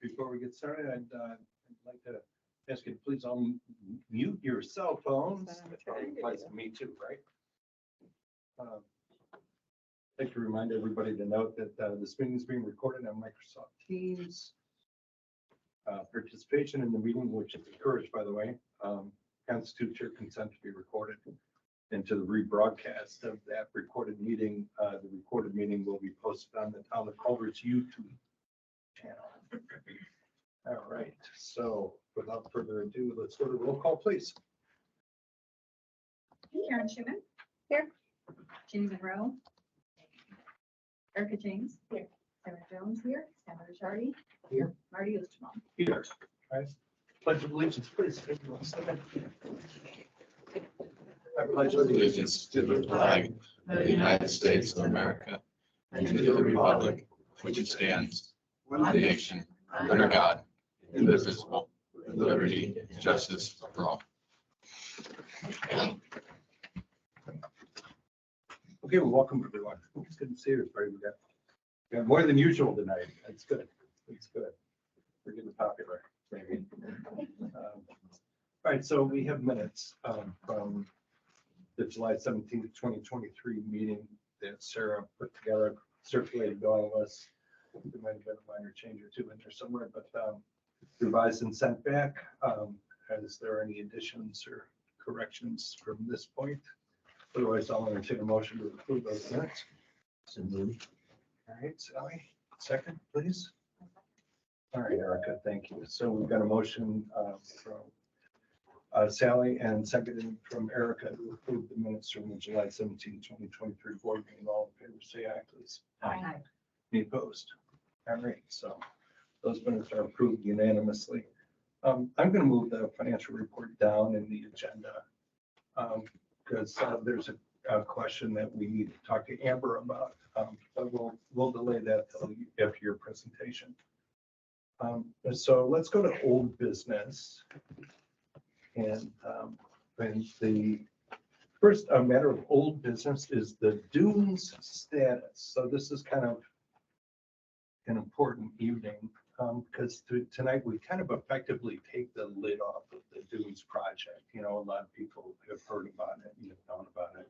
Before we get started, I'd like to ask you to please all mute your cell phones. That probably applies to me too, right? I'd like to remind everybody to note that this meeting is being recorded on Microsoft Teams. Participation in the meeting, which is encouraged, by the way, constitutes your consent to be recorded. And to the rebroadcast of that recorded meeting, the recorded meeting will be posted on the Town of Culver's YouTube channel. All right, so without further ado, let's go to roll call, please. Karen Schumann. Here. Ginny Monroe. Erica James. Here. Sarah Jones here. Sandra Ricciardi. Here. Marty Osterman. Here. All right. Pledge of allegiance, please. I pledge Allegiance to the flag of the United States of America and to the republic which it stands, one nation, under God, indivisible, with liberty and justice for all. Okay, well, welcome everyone. It's good to see everybody. We got more than usual tonight. That's good. It's good. We're getting popular, maybe. All right, so we have minutes from the July 17th, 2023 meeting that Sarah put together, circulated to all of us. There might have been a minor change or two in there somewhere, but revised and sent back. Is there any additions or corrections from this point? Otherwise, I'll entertain a motion to approve those minutes. So moved. All right, Sally, second, please. All right, Erica, thank you. So we've got a motion from Sally and seconded from Erica to approve the minutes from the July 17, 2023 board meeting. All in favor, say aye, please. Aye. Any opposed? All right, so those minutes are approved unanimously. I'm going to move the financial report down in the agenda because there's a question that we need to talk to Amber about. But we'll delay that till after your presentation. So let's go to old business. And the first matter of old business is the dunes status. So this is kind of an important evening because tonight we kind of effectively take the lid off of the dunes project. You know, a lot of people have heard about it and have known about it.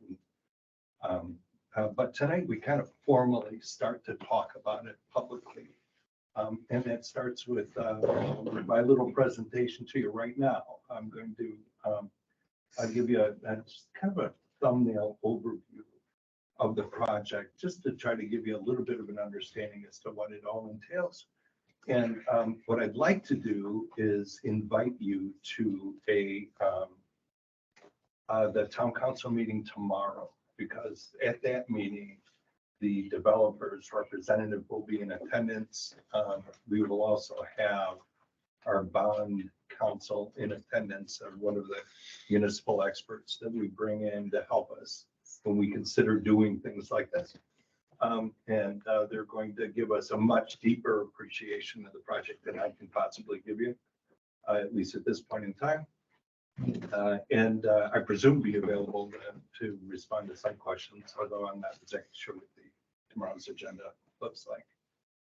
But tonight we kind of formally start to talk about it publicly. And that starts with my little presentation to you right now. I'm going to I'll give you a kind of a thumbnail overview of the project, just to try to give you a little bit of an understanding as to what it all entails. And what I'd like to do is invite you to the town council meeting tomorrow, because at that meeting, the developer's representative will be in attendance. We will also have our bond counsel in attendance, and one of the municipal experts that we bring in to help us when we consider doing things like this. And they're going to give us a much deeper appreciation of the project than I can possibly give you, at least at this point in time. And I presume be available to respond to some questions, although I'm not exactly sure what tomorrow's agenda looks like.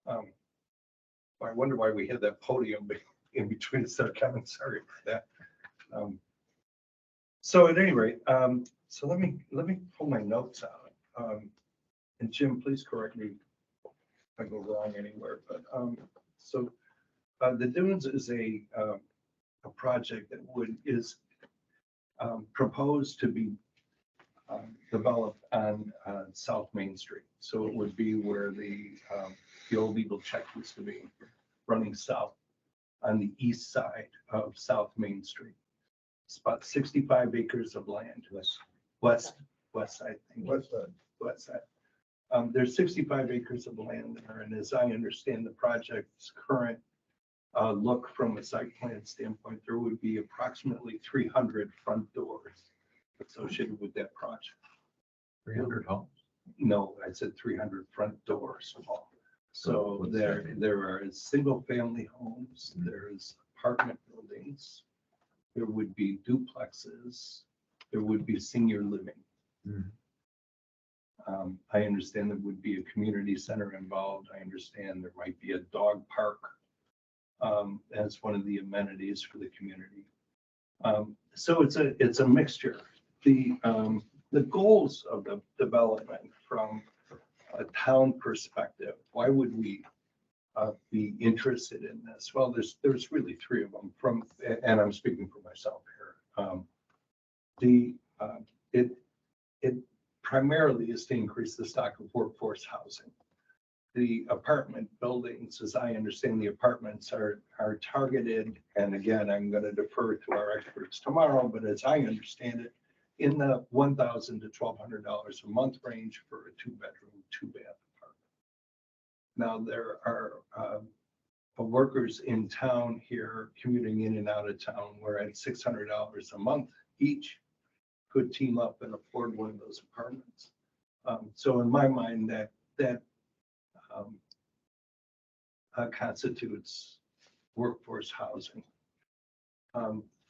I wonder why we had that podium in between instead of coming. Sorry for that. So at any rate, so let me pull my notes out. And Jim, please correct me if I go wrong anywhere. But so the Dunes is a project that is proposed to be developed on South Main Street. So it would be where the old Eagle Check used to be, running south on the east side of South Main Street. It's about 65 acres of land. West side. West side. There's 65 acres of land there, and as I understand the project's current look from a site plan standpoint, there would be approximately 300 front doors associated with that project. 300 homes? No, I said 300 front doors. So there are single family homes, there's apartment buildings, there would be duplexes, there would be senior living. I understand there would be a community center involved. I understand there might be a dog park as one of the amenities for the community. So it's a mixture. The goals of the development from a town perspective, why would we be interested in this? Well, there's really three of them and I'm speaking for myself here. It primarily is to increase the stock of workforce housing. The apartment buildings, as I understand, the apartments are targeted, and again, I'm going to defer to our experts tomorrow, but as I understand it, in the $1,000 to $1,200 a month range for a 2-bedroom, 2-bath apartment. Now, there are workers in town here commuting in and out of town where at $600 a month each could team up and afford one of those apartments. So in my mind, that constitutes workforce housing.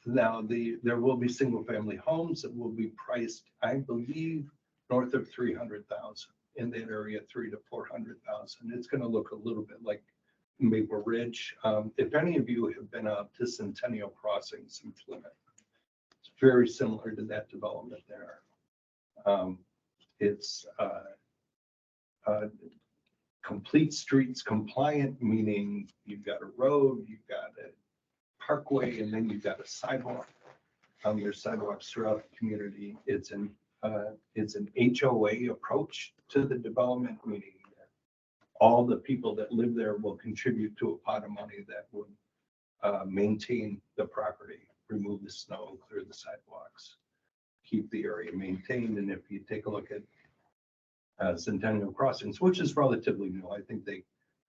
Now, there will be single-family homes that will be priced, I believe, north of 300,000 in that area, 300,000 to 400,000. It's going to look a little bit like Maple Ridge. If any of you have been up to Centennial Crossings in Plymouth, it's very similar to that development there. It's complete streets compliant, meaning you've got a road, you've got a parkway, and then you've got a sidewalk. There's sidewalks throughout the community. It's an HOA approach to the development, meaning that all the people that live there will contribute to a pot of money that would maintain the property, remove the snow, clear the sidewalks, keep the area maintained. And if you take a look at Centennial Crossings, which is relatively new, I think they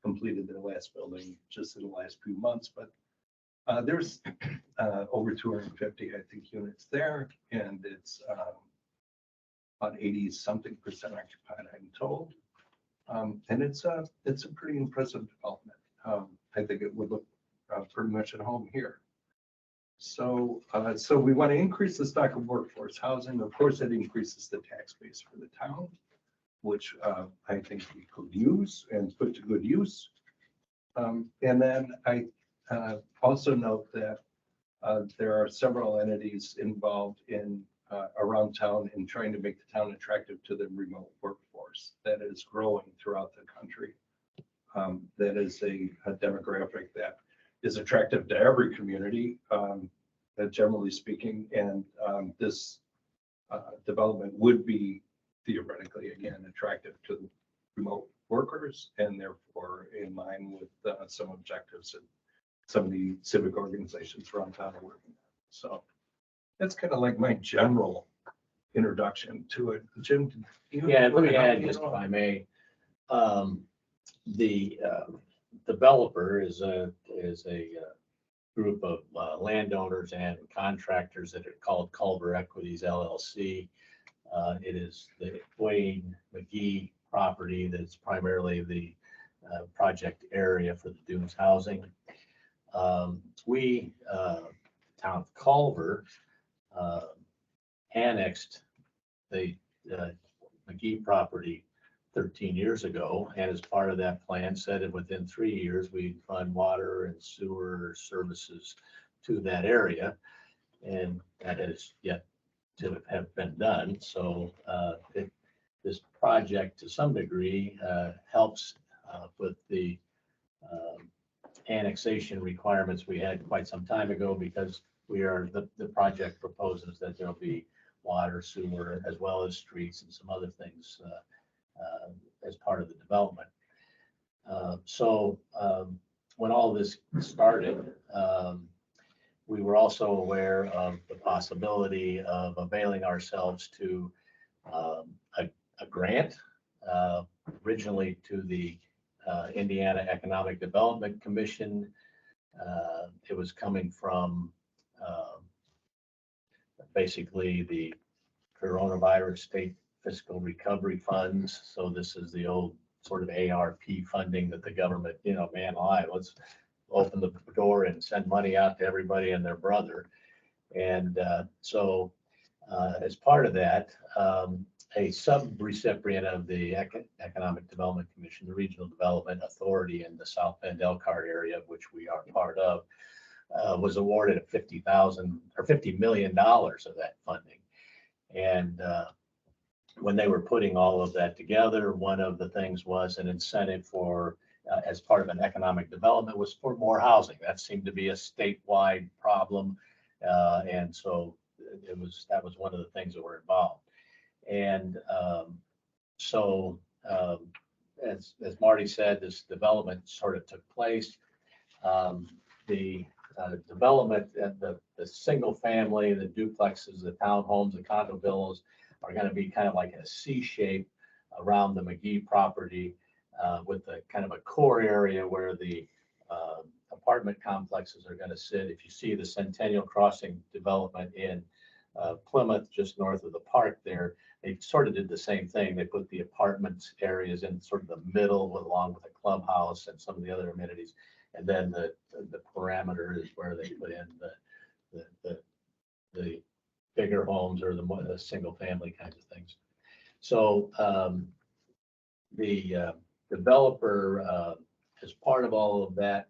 completed their last building just in the last few months, but there's over 250, I think, units there, and it's about 80-something% occupied, I'm told. And it's a pretty impressive development. I think it would look pretty much at home here. So we want to increase the stock of workforce housing. Of course, it increases the tax base for the town, which I think we could use and put to good use. And then I also note that there are several entities involved in around town in trying to make the town attractive to the remote workforce that is growing throughout the country. That is a demographic that is attractive to every community, generally speaking, and this development would be theoretically, again, attractive to remote workers and therefore in line with some objectives that some of the civic organizations around town are working on. So that's kind of like my general introduction to it. Jim, yeah, let me add just if I may. The developer is a group of landowners and contractors that are called Culver Equities LLC. It is the Wayne McGee property that's primarily the project area for the Dunes housing. We, town of Culver, annexed the McGee property 13 years ago, and as part of that plan said that within 3 years we'd fund water and sewer services to that area, and that has yet to have been done. So this project to some degree helps with the annexation requirements we had quite some time ago, because the project proposes that there'll be water, sewer, as well as streets and some other things as part of the development. So when all this started, we were also aware of the possibility of availing ourselves to a grant, originally to the Indiana Economic Development Commission. It was coming from basically the coronavirus state fiscal recovery funds. So this is the old sort of ARP funding that the government, man alive, let's open the door and send money out to everybody and their brother. And so as part of that, a sub-recipient of the Economic Development Commission, the Regional Development Authority in the South Bend Elkhart area, which we are part of, was awarded $50 million of that funding. And when they were putting all of that together, one of the things was an incentive for, as part of an economic development, was for more housing. That seemed to be a statewide problem. And so that was one of the things that were involved. And as Marty said, this development sort of took place. The development at the single family, the duplexes, the townhomes, the condo villas are going to be kind of like a C shape around the McGee property, with a kind of a core area where the apartment complexes are going to sit. If you see the Centennial Crossing development in Plymouth, just north of the park there, they sort of did the same thing. They put the apartments areas in sort of the middle, along with a clubhouse and some of the other amenities. And then the parameter is where they put in the bigger homes or the single family kinds of things. So the developer, as part of all of that,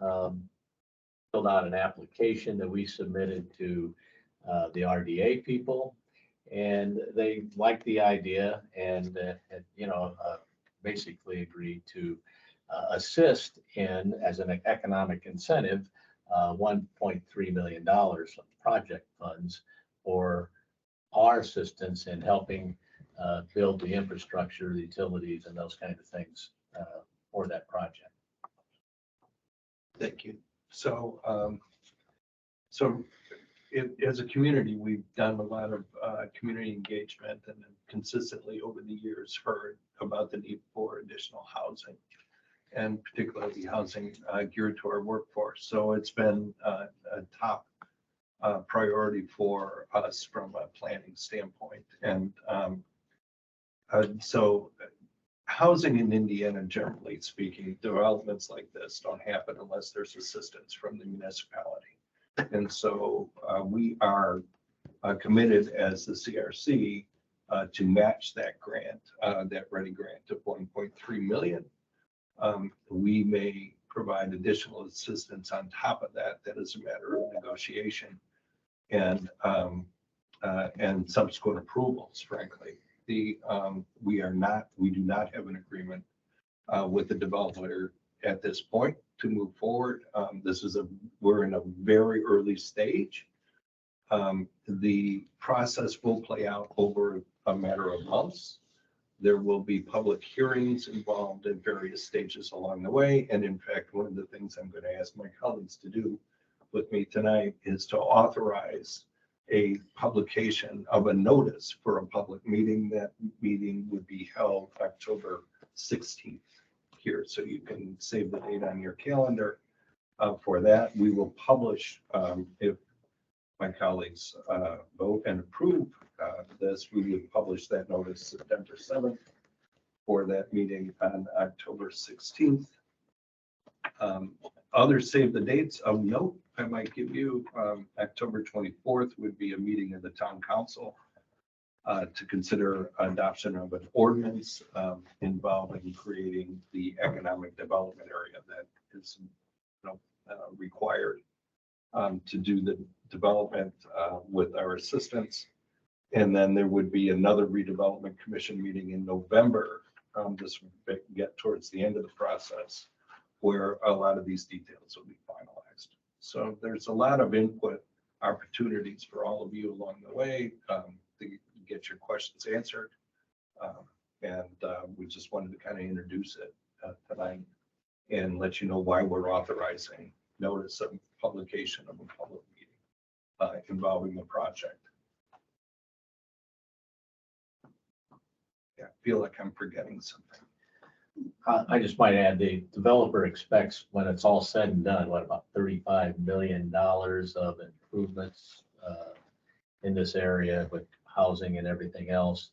filled out an application that we submitted to the RDA people, and they liked the idea and basically agreed to assist in, as an economic incentive, $1.3 million of project funds for our assistance in helping build the infrastructure, the utilities, and those kinds of things for that project. Thank you. So, as a community, we've done a lot of community engagement and have consistently over the years heard about the need for additional housing, and particularly housing geared to our workforce. So it's been a top priority for us from a planning standpoint. And so housing in Indiana, generally speaking, developments like this don't happen unless there's assistance from the municipality. And so we are committed as the CRC to match that grant, that ready grant of 1.3 million. We may provide additional assistance on top of that. That is a matter of negotiation and subsequent approvals, frankly. We do not have an agreement with the developer at this point to move forward. We're in a very early stage. The process will play out over a matter of months. There will be public hearings involved at various stages along the way. And in fact, one of the things I'm going to ask my colleagues to do with me tonight is to authorize a publication of a notice for a public meeting. That meeting would be held October 16th here. So you can save the date on your calendar for that. We will publish, if my colleagues vote and approve this, we would publish that notice September 7th for that meeting on October 16th. Other save the dates of note I might give you, October 24th would be a meeting of the town council to consider adoption of an ordinance involving creating the economic development area that is required to do the development with our assistance. And then there would be another redevelopment commission meeting in November. This would get towards the end of the process, where a lot of these details will be finalized. So there's a lot of input opportunities for all of you along the way to get your questions answered. We just wanted to kind of introduce it tonight and let you know why we're authorizing notice of publication of a public meeting involving the project. Yeah, I feel like I'm forgetting something. I just might add, the developer expects, when it's all said and done, about $35 million of improvements in this area with housing and everything else.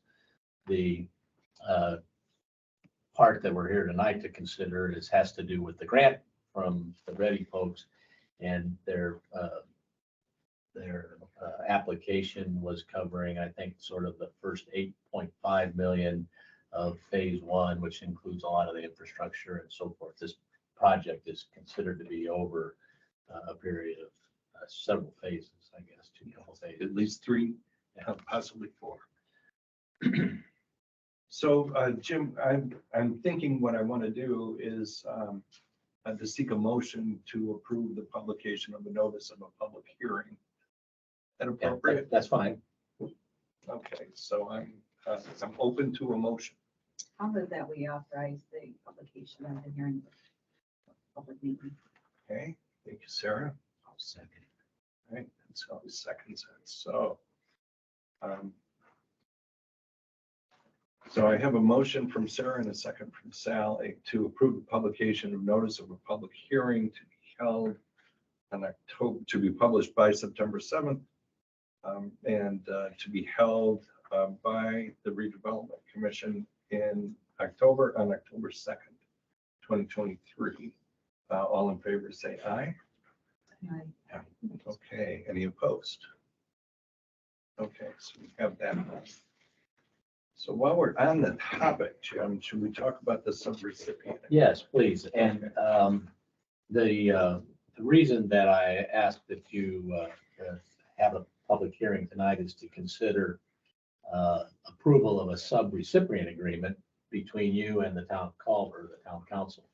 The part that we're here tonight to consider has to do with the grant from the Ready folks, and they're their application was covering, I think, sort of the first 8.5 million of phase one, which includes a lot of the infrastructure and so forth. This project is considered to be over a period of several phases, I guess, two couple phases. At least three, possibly four. So, Jim, I'm thinking what I want to do is to seek a motion to approve the publication of a notice of a public hearing. That Yeah, appropriate? that's fine. Okay, so I'm open to a motion. How about that we authorize the publication of the hearing? Public meeting. Okay, thank you, Sarah. I'll second. All right, that's always seconds. So, so I have a motion from Sarah and a second from Sally to approve the publication of notice of a public hearing to be held on October, to be published by September 7th, and to be held by the Redevelopment Commission in October, on October 2nd, 2023. All in favor, say aye. Aye. Okay, any opposed? Okay, so we have that. So while we're on the topic, Jim, should we talk about the sub-recipient? Yes, please. And the reason that I asked that you have a public hearing tonight is to consider approval of a sub-recipient agreement between you and the town of Culver, the town council.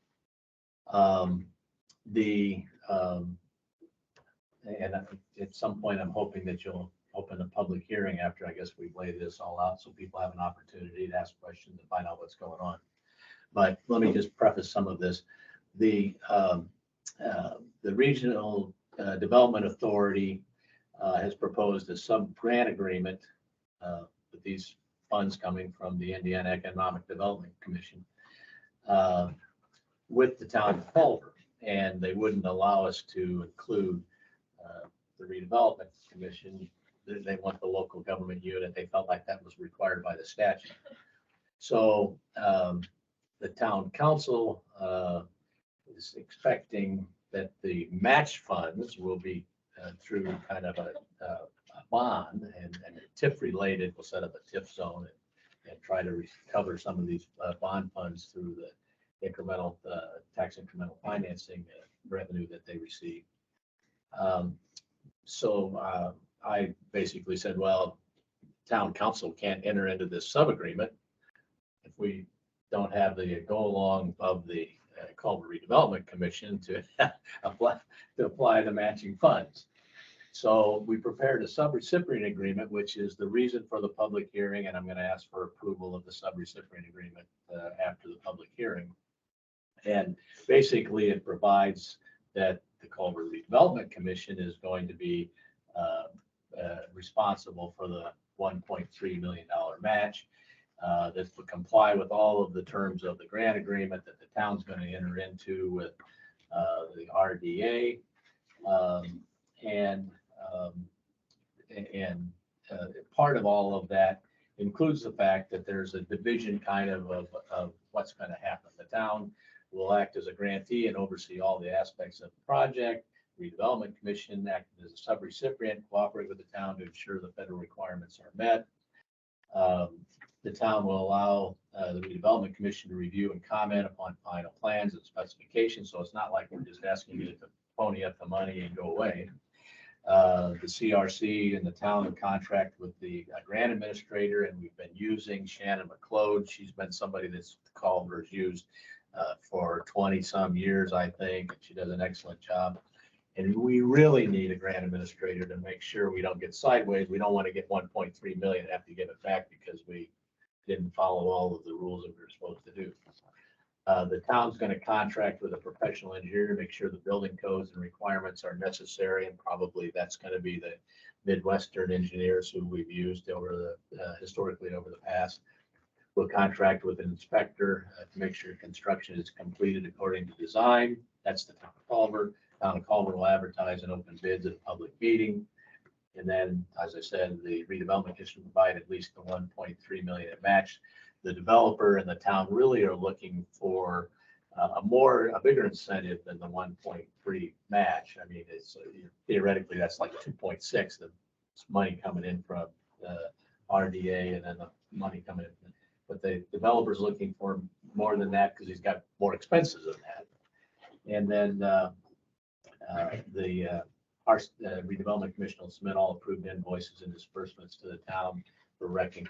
And at some point, I'm hoping that you'll open a public hearing after, I guess, we've laid this all out, so people have an opportunity to ask questions and find out what's going on. But let me just preface some of this. The Regional Development Authority has proposed a sub-grant agreement with these funds coming from the Indiana Economic Development Commission with the town of Culver, and they wouldn't allow us to include the Redevelopment Commission. They want the local government unit. They felt like that was required by the statute. So the town council is expecting that the match funds will be through kind of a bond and TIF related. We'll set up a TIF zone and try to recover some of these bond funds through the incremental tax incremental financing revenue that they receive. So I basically said, well, town council can't enter into this sub-agreement if we don't have the go along of the Culver Redevelopment Commission to apply the matching funds. So we prepared a sub-recipient agreement, which is the reason for the public hearing, and I'm going to ask for approval of the sub-recipient agreement after the public hearing. And basically, it provides that the Culver Redevelopment Commission is going to be responsible for the $1.3 million match. That will comply with all of the terms of the grant agreement that the town's going to enter into with the RDA. And part of all of that includes the fact that there's a division kind of what's going to happen. The town will act as a grantee and oversee all the aspects of the project. Redevelopment Commission acting as a sub-recipient, cooperate with the town to ensure the federal requirements are met. The town will allow the Redevelopment Commission to review and comment upon final plans and specifications. So it's not like we're just asking you to pony up the money and go away. The CRC and the town in contract with the grant administrator, and we've been using Shannon McLeod. She's been somebody that's Culver's used for 20 some years, I think. And she does an excellent job. And we really need a grant administrator to make sure we don't get sideways. We don't want to get 1.3 million and have to give it back because we didn't follow all of the rules that we were supposed to do. The town's going to contract with a professional engineer to make sure the building codes and requirements are necessary, and probably that's going to be the Midwestern engineers who we've used over the historically over the past. We'll contract with an inspector to make sure construction is completed according to design. That's the town of Culver. Town of Culver will advertise and open bids at a public meeting. And then, as I said, the redevelopment commission provide at least the 1.3 million match. The developer and the town really are looking for a bigger incentive than the 1.3 match. I mean, it's theoretically, that's like 2.6, the money coming in from RDA and then the money coming in. But the developer's looking for more than that because he's got more expenses than that. And then our redevelopment commission will submit all approved invoices and disbursements to the town for record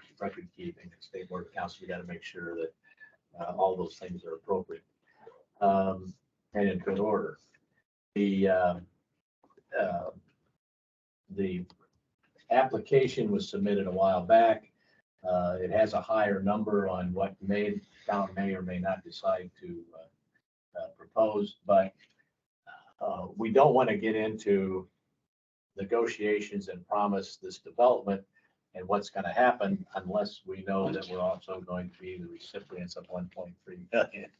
keeping. State board of council, we got to make sure that all those things are appropriate and in good order. The application was submitted a while back. It has a higher number on what town may or may not decide to propose, but we don't want to get into negotiations and promise this development and what's going to happen unless we know that we're also going to be the recipients of 1.3 million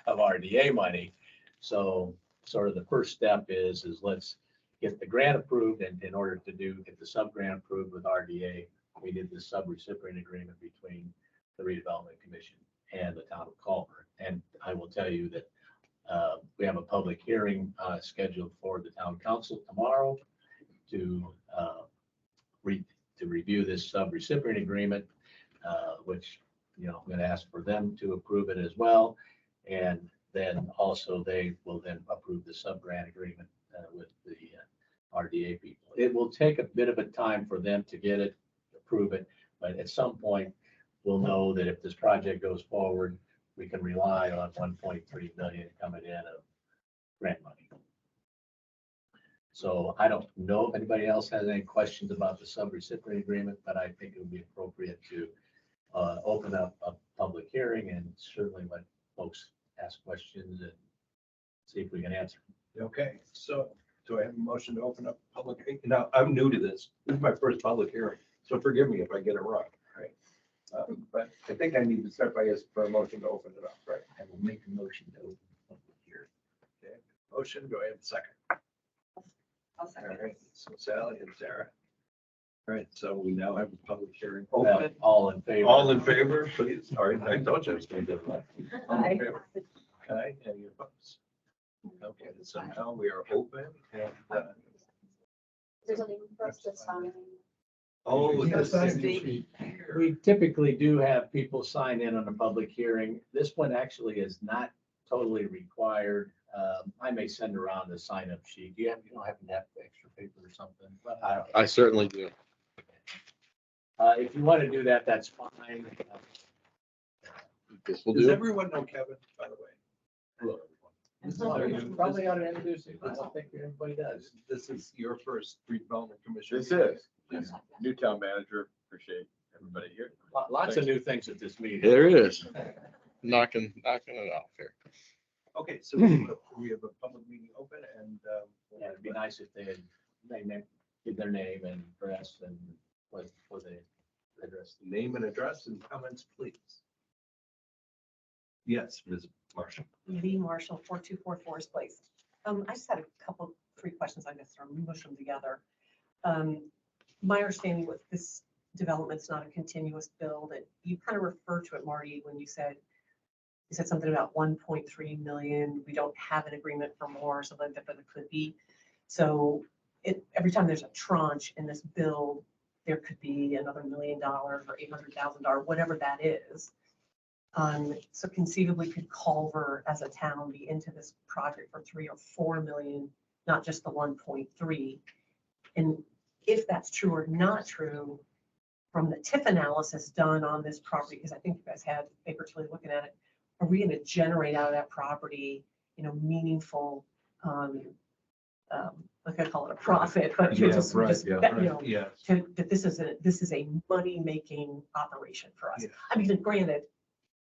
of RDA money. So sort of the first step is let's get the grant approved, and in order to get the sub-grant approved with RDA, we did the sub-recipient agreement between the redevelopment commission and the town of Culver. And I will tell you that we have a public hearing scheduled for the town council tomorrow to review this sub-recipient agreement, which, I'm going to ask for them to approve it as well. And then also they will then approve the sub-grant agreement with the RDA people. It will take a bit of a time for them to get it, approve it, but at some point we'll know that if this project goes forward, we can rely on 1.3 million coming in of grant money. So I don't know if anybody else has any questions about the sub-recipient agreement, but I think it would be appropriate to open up a public hearing and certainly let folks ask questions and see if we can answer. Okay, so do I have a motion to open up public? Now, I'm new to this. This is my first public hearing, so forgive me if I get it wrong, right? But I think I need to start by asking for a motion to open it up, right? I will make a motion to open public hearing. Okay, motion, do I have a second? I'll All second. right, so Sally and Sarah. All right, so we now have a public hearing All open. in favor? All in favor, please. All right, I told you I was going to do that. All in Aye. favor? Okay, any opposed? Okay, so now we are open and, There's a link for us to sign. oh, Yeah, yes, sign indeed. We typically do have people sign in on a public hearing. This one actually is not totally required. I may send around a sign-up sheet. You don't happen to have extra paper or something? But I don't. I certainly do. If you want to do that, that's fine. This will Does do. everyone know Kevin, by the way? Hello, everyone. You probably ought to introduce him. I don't think everybody does. This is your first redevelopment commission. This is, yes, new town manager, appreciate everybody here. Lots of new things at this meeting. There is. Knocking it off here. Okay, so we have a public meeting open and. Yeah, it'd be nice if they give their name and address and what they address. Name and address and comments, please. Yes, Ms. Marshall. Lee Marshall, 4244 Forest Place. I just had a couple, 3 questions, I guess, or mush them together. My understanding with this development's not a continuous build, and you kind of referred to it, Marty, when you said something about 1.3 million. We don't have an agreement for more, or something like that, but it could be. So every time there's a tranche in this build, there could be another $1 million or $800,000, whatever that is. So conceivably could Culver as a town be into this project for 3 or 4 million, not just the 1.3. And if that's true or not true, from the TIF analysis done on this property, because I think you guys had Baker Tilly looking at it, are we going to generate out of that property, meaningful, like I call it a profit, but Yeah, just, right, just yeah, that, right, yeah. that this is a money-making operation for us. Yeah. I mean, granted,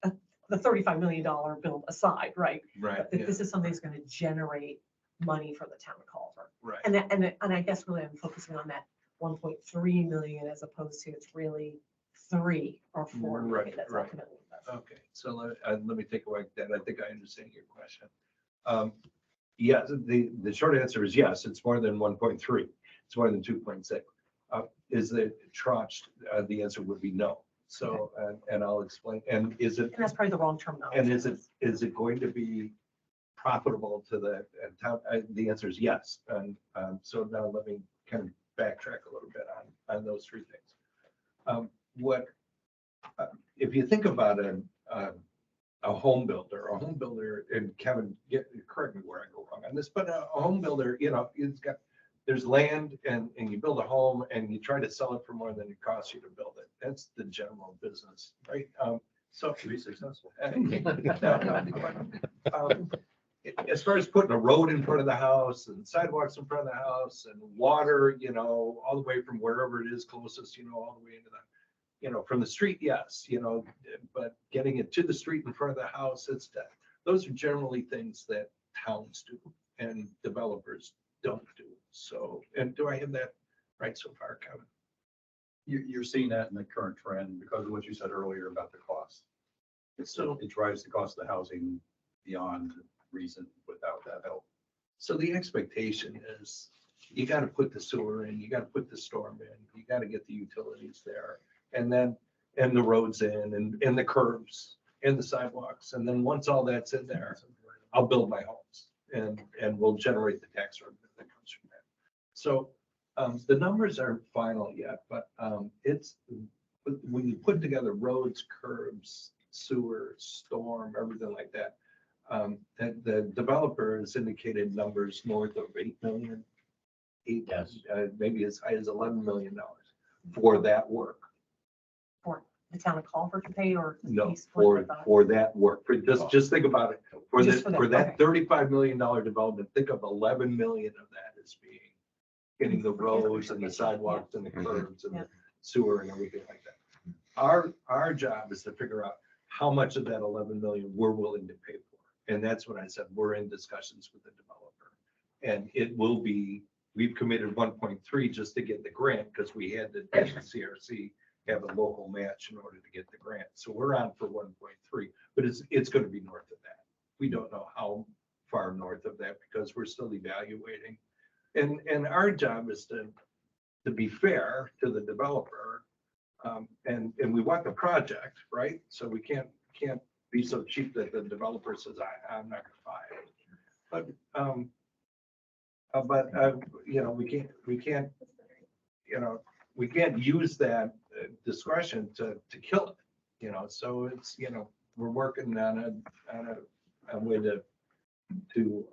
the $35 million bill aside, right? Right, But yeah, this is something that's going to generate money for the town of Culver. right. And I guess really I'm focusing on that 1.3 million as opposed to it's really 3 or 4 million. Right, That's right. ultimately. Okay, so let me take away that. I think I understand your question. Yes, the short answer is yes, it's more than 1.3. It's more than 2.6. Is it tranched? The answer would be no. So, and I'll explain, and is it, And that's probably the wrong terminology. and is it going to be profitable to the town? The answer is yes. And so now let me kind of backtrack a little bit on those three things. What, if you think about a home builder, and Kevin, correct me where I go wrong on this, but a home builder, you know, there's land and you build a home and you try to sell it for more than it costs you to build it. That's the general business, right? So to be successful. As far as putting a road in front of the house and sidewalks in front of the house and water, you know, all the way from wherever it is closest, you know, all the way into the, you know, from the street, yes, you know, but getting it to the street in front of the house, those are generally things that towns do and developers don't do. So, and do I have that right so far, Kevin? You're seeing that in the current trend because of what you said earlier about the cost. So- It drives the cost of the housing beyond reason without that help. So the expectation is you got to put the sewer in, you got to put the storm in, you got to get the utilities there. And then, and the roads in and the curbs and the sidewalks. And then once all that's in there, I'll build my homes and we'll generate the tax revenue that comes from that. So the numbers aren't final yet, but it's, when you put together roads, curbs, sewer, storm, everything like that, the developer has indicated numbers north of 8 million, Yes. maybe as high as $11 million for that work. For the town of Culver to pay or? No, he split with us? for that work, for just think about it, for Just this, for that, for okay. that $35 million development, think of 11 million of that as being getting the roads and the sidewalks and the curbs and Yeah. the sewer and everything like that. Our job is to figure out how much of that 11 million we're willing to pay for. And that's what I said, we're in discussions with the developer. And it will be, we've committed 1.3 just to get the grant because we had to get the CRC have a local match in order to get the grant. So we're on for 1.3, but it's going to be north of that. We don't know how far north of that because we're still evaluating. And our job is to be fair to the developer. And we want the project, right? So we can't be so cheap that the developer says, I'm not gonna buy it. But you know, we can't, you know, we can't use that discretion to kill it, you know, so it's, you know, we're working on a way to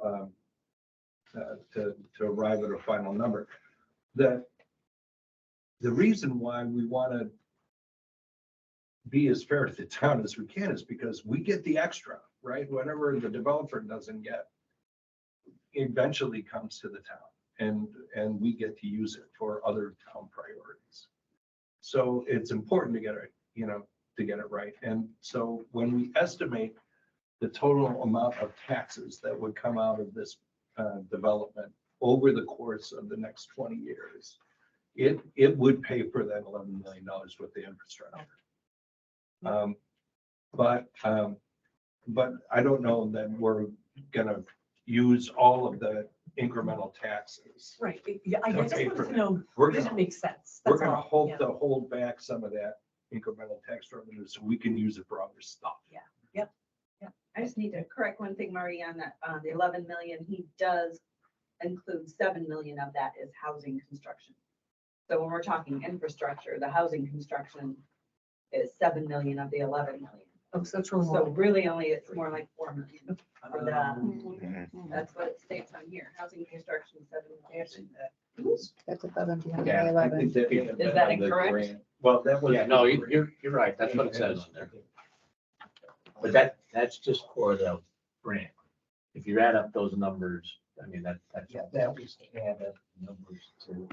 arrive at a final number. The reason why we want to be as fair to the town as we can is because we get the extra, right? Whatever the developer doesn't get eventually comes to the town and we get to use it for other town priorities. So it's important to get it, you know, to get it right. And so when we estimate the total amount of taxes that would come out of this development over the course of the next 20 years, it would pay for that $11 million with the infrastructure. But I don't know that we're gonna use all of the incremental taxes. Right, yeah, I just Okay, wanted to know, We're does it gonna, make sense? we're That's gonna all, hope yeah. to hold back some of that incremental tax revenue so we can use it for other stuff. I just need to correct one thing, Marty, on that, the 11 million, he does include 7 million of that is housing construction. So when we're talking infrastructure, the housing construction is 7 million of the 11 million. Oh, so it's really So more. really only, it's more like 4 million for that. Mm-hmm. That's what it states on here, housing construction, 7 million. That's above and beyond the Yeah, I 11. Is that incorrect? Well, that was. Yeah, no, you're right. That's what it says on there. But that's just for the grant. If you add up those numbers, I mean, that's, That was to add up numbers to.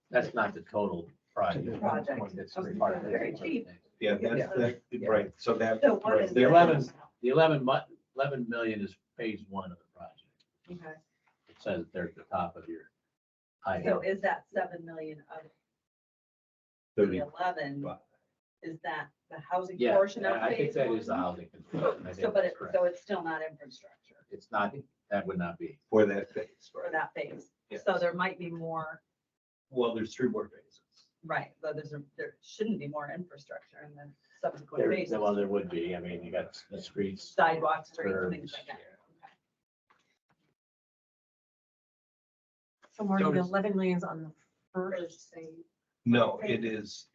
that's not the total project. Project. It's part of it. Very cheap. Yeah, that's, that, right, so that. So what is The that? 11 million is phase one of the project. Okay. It says there at the top of your. So is that 7 million of the 11, is that the housing Yeah, portion of I think phase that one? is the housing. construction. I think So, but that's it, correct. so it's still not infrastructure It's not, that would not be. For that phase, for right? that phase. Yes. So there might be more, Well, there's 3 more phases. right, but there shouldn't be more infrastructure in the subsequent There, phases. well, there would be. I mean, you got the streets. Sidewalks, streets, curbs, things like that. So Marty, the Doris. 11 million's on the first. No, it is,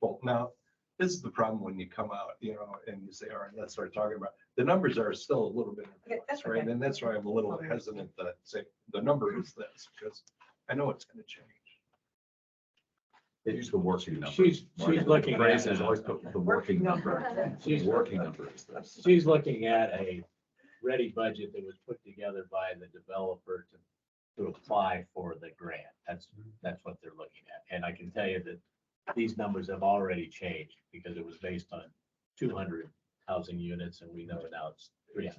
well, now, this is the problem when you come out, and you say, all right, let's start talking about, the numbers are still a little bit, in Okay, that's flux, right? okay. And that's why I'm a little hesitant to say, the number is this, because I know it's gonna change. Use the working number. She's looking at, Phrase is always the working number. She's Working number is this. she's looking at a ready budget that was put together by the developer to apply for the grant. That's what they're looking at. And I can tell you that these numbers have already changed because it was based on 200 housing units and we know now it's 300.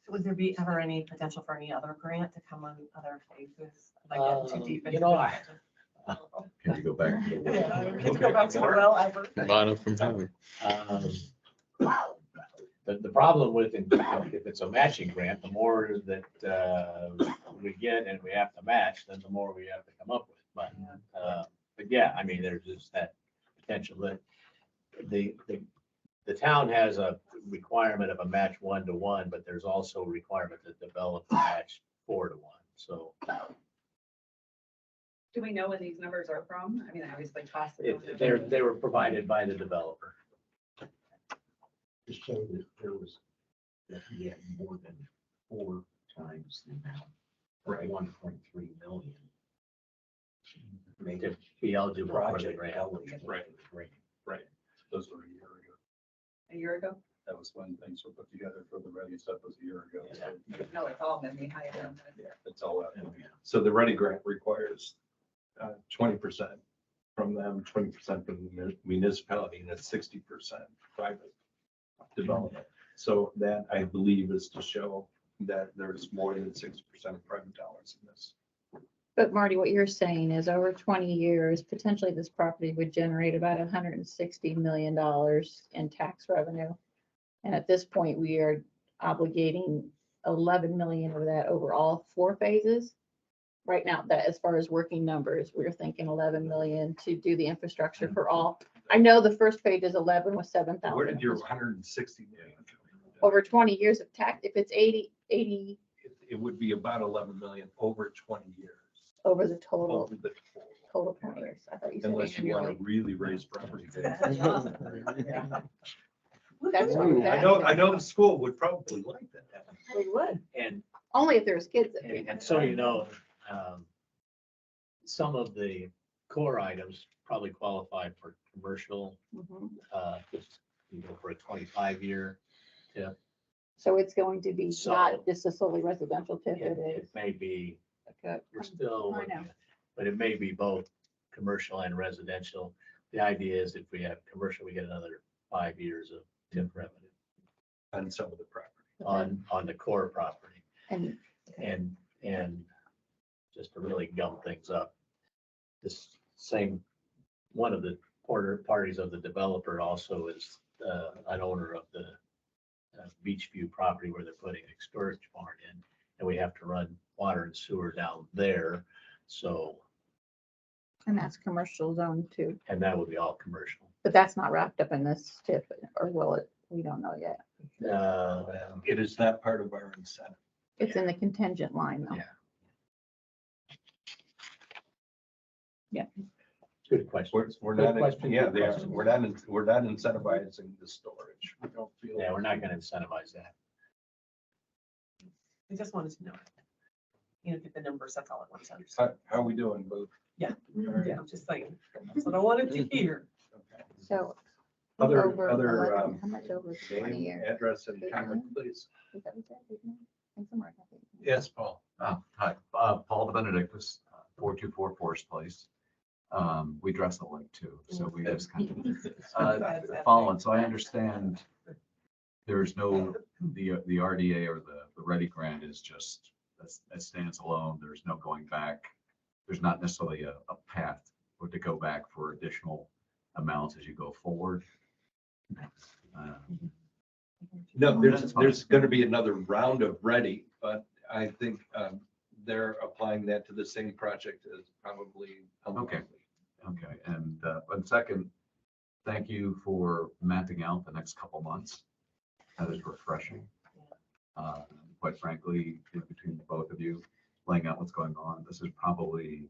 So would there be ever any potential for any other grant to come on other phases? Am I getting too deep You into know, it? Can you go back? to the- Yeah, let's go back to the well ever. Bottom from heaven. The problem with it, if it's a matching grant, the more that we get and we have to match, then the more we have to come up with. But yeah, I mean, there's just that potential that the town has a requirement of a match 1-to-1, but there's also a requirement that develop a match 4-to-1. So Do we know when these numbers are from? I mean, obviously cost. they were provided by the developer. To show that there was, that he had more than 4 times the amount, or 1.3 million. Made To be eligible for the project grant. eligible for Right. the grant. Right. Those were a year ago. A year ago? That was when things were put together for the ready stuff was a year ago. So, No, it's all been higher than that. yeah, it's all out. So the ready grant requires 20% from them, 20% from the municipality, and it's 60% private development. So that, I believe, is to show that there's more than 60% of private dollars in this. But Marty, what you're saying is over 20 years, potentially this property would generate about $160 million in tax revenue. And at this point, we are obligating 11 million of that over all 4 phases. Right now, that as far as working numbers, we're thinking 11 million to do the infrastructure for all. I know the first phase is 11 with 7,000. Where did your 160 million come from? Over 20 years of tax, if it's 80 It would be about 11 million over 20 years. over the total Over the total. 20 years. I thought you said Unless you want annually. to really raise property taxes. That's what I know the school would probably like that. we would, And only if there's kids. that And so you know, some of the core items probably qualify for commercial, Mhm. just, for a 25-year tip. So it's going to be So- not just a solely residential tip, it is. It may be, like we're still, I looking know. at- but it may be both commercial and residential. The idea is if we have commercial, we get another 5 years of tip revenue On some of the property. on the core property. And And just to really gum things up, this same, one of the parties of the developer also is an owner of the Beachview property where they're putting a storage barn in, and we have to run water and sewer down there. So, and that's commercial zone too, and that would be all commercial. but that's not wrapped up in this tip, or will it? We don't know yet. It is not part of our incentive. It's in the contingent line though. Yeah. Good question. We're Good not, question, yeah, good they are. question. We're not incentivizing the storage. We don't feel. Yeah, we're not gonna incentivize that. I just wanted to know. Get the numbers, that's all I wanted to understand. How are we doing, Boo? Yeah, right. yeah, I'm just saying, that's what I wanted to hear. Okay. So. Other, over other 11, how much over 20 name, years? address and comment, please. Is that what that is now? And somewhere, I think. Yes, Paul. Hi, Paul Benedictus, 424 Forest Place. We dress alike too, so we just kind of following. So I understand there's no, the RDA or the Ready Grant is just, that stands alone. There's no going back. There's not necessarily a path or to go back for additional amounts as you go forward. No, there's going to be another round of ready, but I think they're applying that to the same project as probably. Okay. Okay, and second, thank you for mapping out the next couple months. That is refreshing. Quite frankly, between both of you, laying out what's going on, this is probably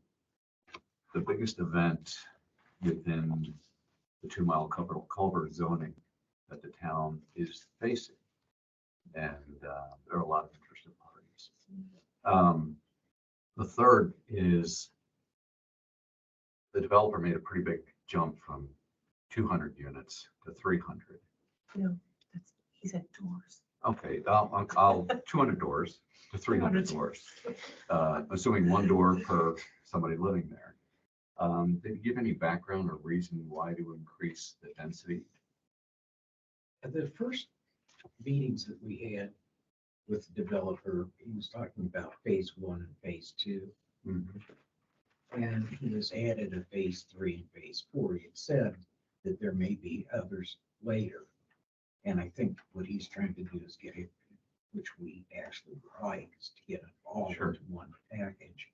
the biggest event within the 2 Mile Culver zoning that the town is facing. And there are a lot of interested parties. The third is the developer made a pretty big jump from 200 units to 300. No, he said doors. Okay, I'll 200 doors to 300 doors, assuming 1 door per somebody living there. Did you give any background or reason why to increase the density? At the first meetings that we had with the developer, he was talking about phase 1 and phase 2. And he has added a phase 3 and phase 4. He had said that there may be others later. And I think what he's trying to do is get it, which we actually like, is to get it all into one package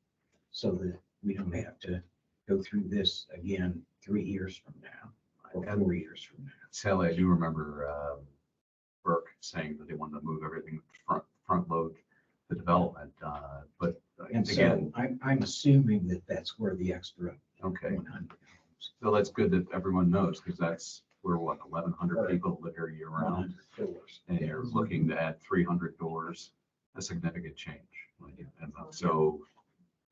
so that we don't have to go through this again 3 years from now or 4 years from now. Sally, I do remember Burke saying that they wanted to move everything front load the development, but And so again, I'm assuming that that's where the extra okay. 100 homes, So that's good that everyone knows, because that's where, what, 1,100 people live here year round? 100 doors. And you're looking to add 300 doors, a significant change. And so,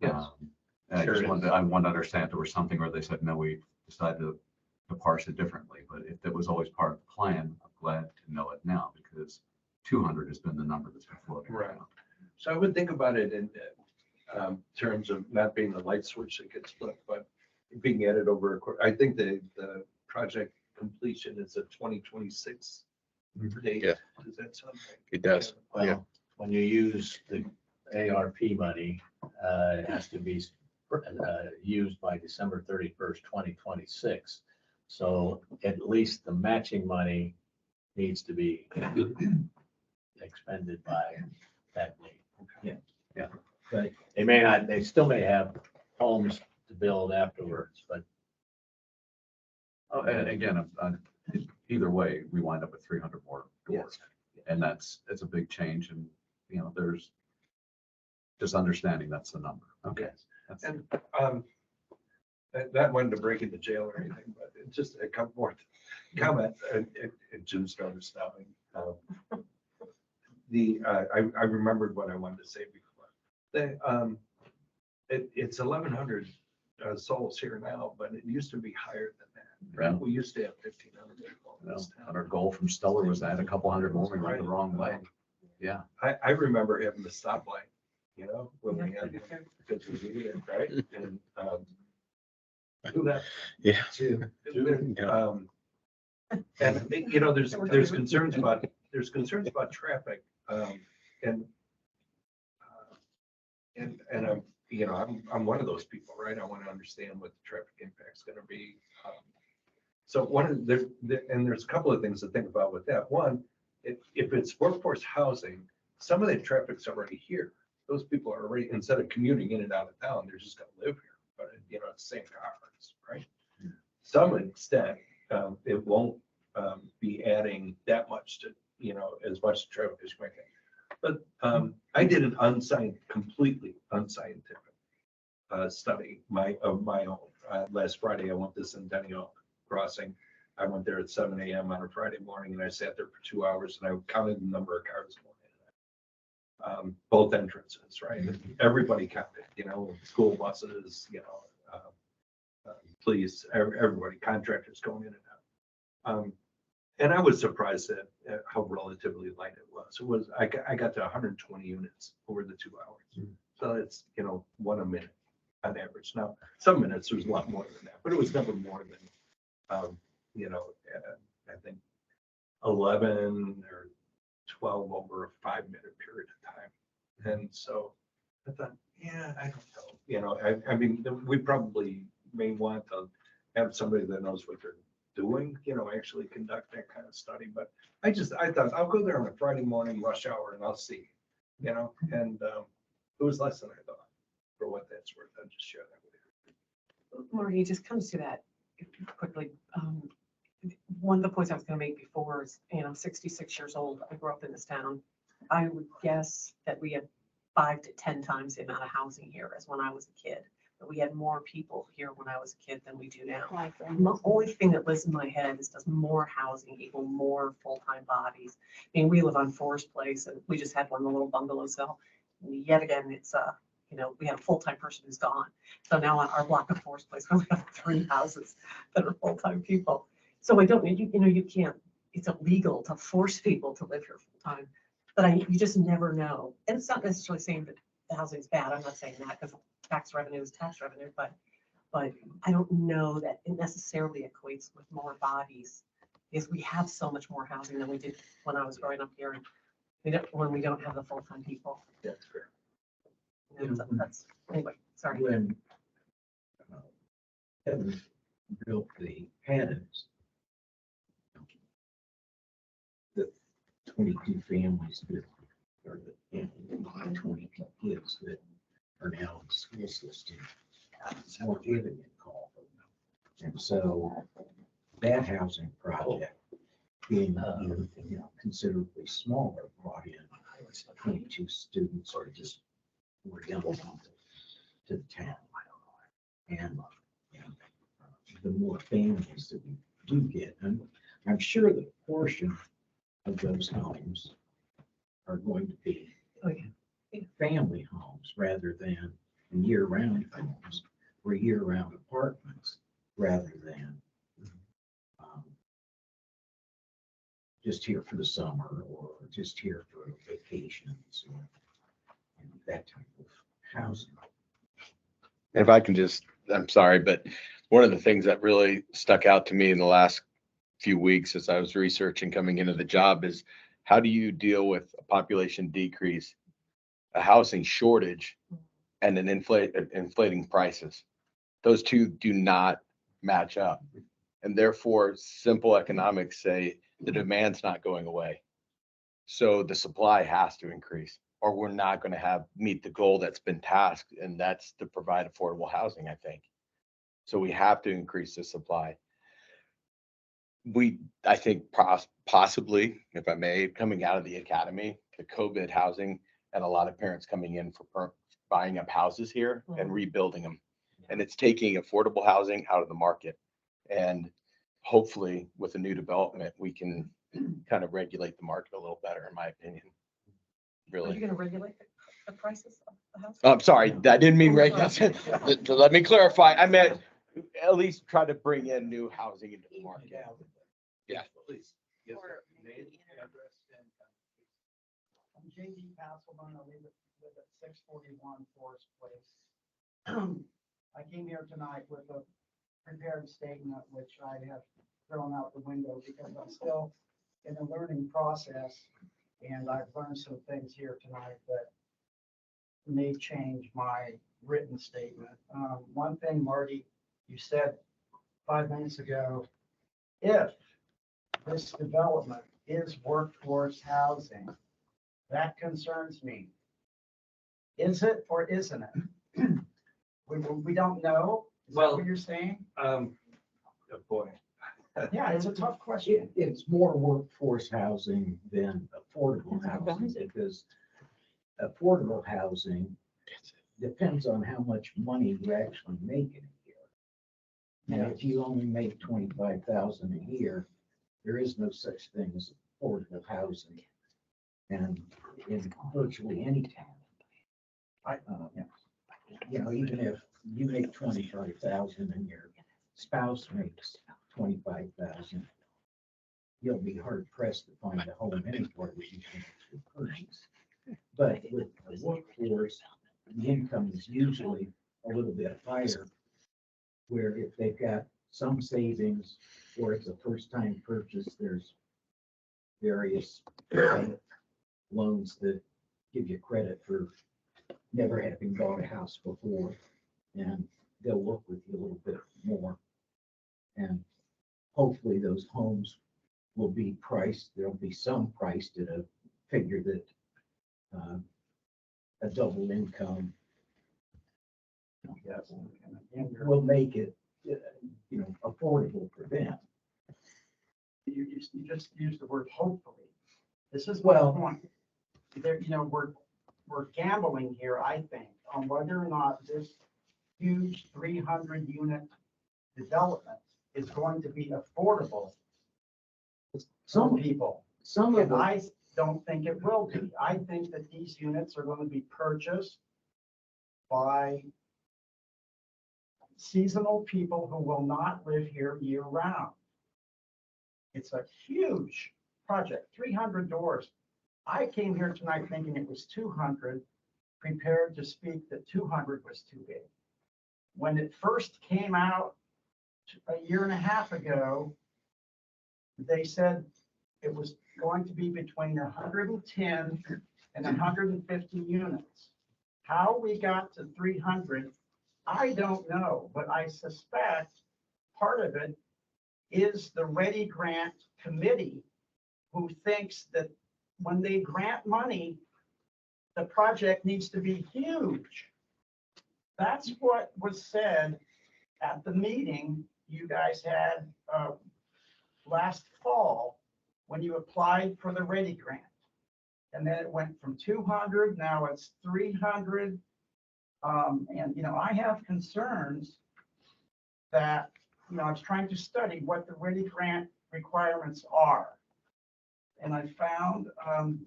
I Sure just is. wanted, I want to understand if there was something where they said, no, we decided to parse it differently. But if that was always part of the plan, I'm glad to know it now, because 200 has been the number that's been floating Right. around. So I would think about it in terms of not being the light switch that gets flipped, but being added over. I think the project completion is a 2026 date. Yeah. Does that sound right? It does. Well, when you use the ARP money, it has to be used by December 31st, 2026. So at least the matching money needs to be expended by that date. But They may not, they still may have homes to build afterwards, but Oh, and again, either way, we wind up with 300 more doors. And it's a big change, and, there's just understanding that's the number. Okay. That's- And not wanting to break into jail or anything, but it's just a couple more comments. And Jim's noticed now. I remembered what I wanted to say before. It's 1,100 souls here now, but it used to be higher than that. Yeah. We used to have 1,500 people in Well, this and town. our goal from Stellar was to add a couple hundred more, we went the wrong way. Yeah. I remember having the stoplight, when we had, because we needed it, right? And who that? Yeah. Two. Yeah. And, there's concerns about traffic, and I'm one of those people, right? I want to understand what the traffic impact's gonna be. So there's a couple of things to think about with that. One, if it's workforce housing, some of that traffic's already here. Those people are already, instead of commuting in and out of town, they're just gonna live here, but it's the same cars, right? Some extent, it won't be adding that much to, as much traffic as you might think. But I did an completely unscientific study of my own. Last Friday, I went to Centennial Crossing. I went there at 7 a.m. on a Friday morning, and I sat there for 2 hours, and I counted the number of cars going in. Both entrances, right? Everybody counted, school buses, police, everybody, contractors going in and out. And I was surprised at how relatively light it was. I got to 120 units over the 2 hours. So it's, 1 a minute on average. Now, some minutes there's a lot more than that, but it was never more than, I think 11 or 12 over a 5-minute period of time. And so I thought, yeah, I don't know. I mean, we probably may want to have somebody that knows what they're doing, actually conduct that kind of study. But I thought I'll go there on a Friday morning rush hour and I'll see, and it was less than I thought for what that's worth. I'll just share that with you. Marty, just comes to that quickly. one of the points I was gonna make before is, you know, I'm 66 years old. I grew up in this town. I would guess that we had 5 to 10 times the amount of housing here as when I was a kid. But we had more people here when I was a kid than we do now. The only thing that lives in my head is, does more housing equal more full-time bodies? I mean, we live on Forest Place, and we just had one, the little bungalow sale. And yet again, it's, you know, we had a full-time person who's gone. So now on our block of Forest Place, we have 3 houses that are full-time people. So I don't, you know, you can't, it's illegal to force people to live here full-time. But you just never know. And it's not necessarily saying that the housing's bad. I'm not saying that, because tax revenue is tax revenue, but I don't know that it necessarily equates with more bodies, because we have so much more housing than we did when I was growing up here, and when we don't have the full-time people. That's fair. You know, so that's, anyway, sorry. When Kevin built the pads, the 22 families that are the, and 22 kids that are now in the school system, we're giving it call. And so that housing project being, you know, considerably smaller, brought in 22 students or just were young to the town. And you know, the more families that we do get, and I'm sure the portion of those homes are going to be Oh, yeah. family homes rather than year-round homes or year-round apartments rather than just here for the summer or just here for vacations or that type of housing. If I can just, I'm sorry, but one of the things that really stuck out to me in the last few weeks as I was researching coming into the job is, how do you deal with a population decrease, a housing shortage, and an inflating prices? Those two do not match up. And therefore, simple economics say the demand's not going away. So the supply has to increase, or we're not going to meet the goal that's been tasked, and that's to provide affordable housing, I think. So we have to increase the supply. I think possibly, if I may, coming out of the academy, the COVID housing, and a lot of parents coming in for buying up houses here and rebuilding them. And it's taking affordable housing out of the market. And hopefully with a new development, we can kind of regulate the market a little better, in my opinion. Are you Really. gonna regulate the prices of the house? I'm sorry, I didn't mean regulate. Let me clarify. I meant at least try to bring in new housing into the market. Yeah. Please. Yes, sir. I'm J.D. Castleman. I live at 641 Forest Place. I came here tonight with a prepared statement, which I have thrown out the window because I'm still in the learning process. And I've learned some things here tonight that may change my written statement. One thing, Marty, you said 5 minutes ago, if this development is workforce housing, that concerns me. Is it or isn't it? We don't know. Is that what you're saying? Oh boy. Yeah, it's a tough question. It's more workforce housing than affordable housing because affordable housing depends on how much money you actually make in a year. And if you only make 25,000 a year, there is no such thing as affordable housing. And in virtually any town, you know, even if you make 25,000 and your spouse makes 25,000, you'll be hard pressed to find a home anywhere that you can actually purchase. But with the workforce, the income is usually a little bit higher, where if they've got some savings or it's a first time purchase, there's various loans that give you credit for never having bought a house before, and they'll work with you a little bit more. And hopefully those homes will be priced, there'll be some priced at a figure that a double income will make it, you know, affordable for them. you just used the word hopefully. This is my Well- point. There, we're gambling here, I think, on whether or not this huge 300 unit development is going to be affordable to some people. Some of And them, I don't think it will be. I think that these units are going to be purchased by seasonal people who will not live here year round. It's a huge project, 300 doors. I came here tonight thinking it was 200, prepared to speak that 200 was too big. When it first came out a year and a half ago, they said it was going to be between 110 and 150 units. How we got to 300, I don't know, but I suspect part of it is the Ready Grant Committee, who thinks that when they grant money, the project needs to be huge. That's what was said at the meeting you guys had last fall when you applied for the Ready Grant. And then it went from 200, now it's 300. And, I have concerns that, I was trying to study what the Ready Grant requirements are. And I found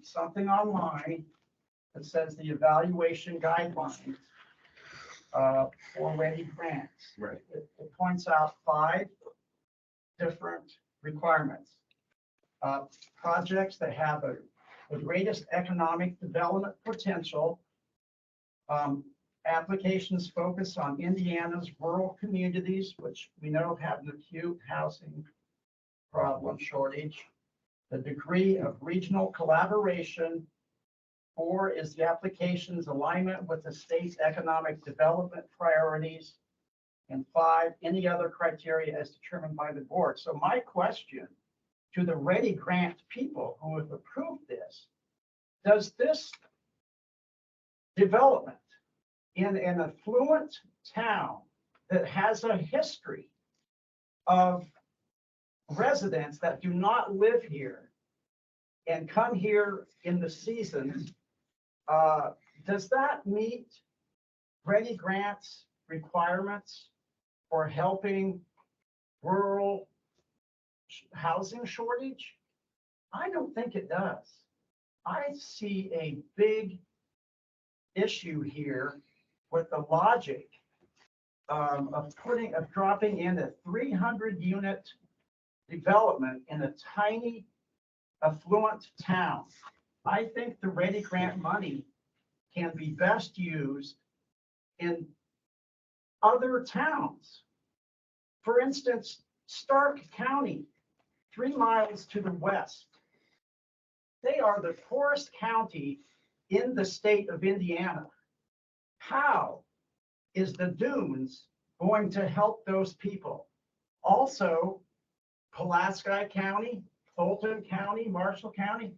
something online that says the evaluation guidelines for Ready Grants. Right. It points out 5 different requirements. Projects that have the greatest economic development potential. Applications focus on Indiana's rural communities, which we know have an acute housing problem shortage. The degree of regional collaboration. 4 is the application's alignment with the state's economic development priorities. And 5, any other criteria as determined by the board. So my question to the Ready Grant people who have approved this, does this development in an affluent town that has a history of residents that do not live here and come here in the season, does that meet Ready Grant's requirements for helping rural housing shortage? I don't think it does. I see a big issue here with the logic of dropping in a 300 unit development in a tiny affluent town. I think the Ready Grant money can be best used in other towns. For instance, Stark County, 3 miles to the west. They are the poorest county in the state of Indiana. How is the Dunes going to help those people? Also, Pulaski County, Fulton County, Marshall County,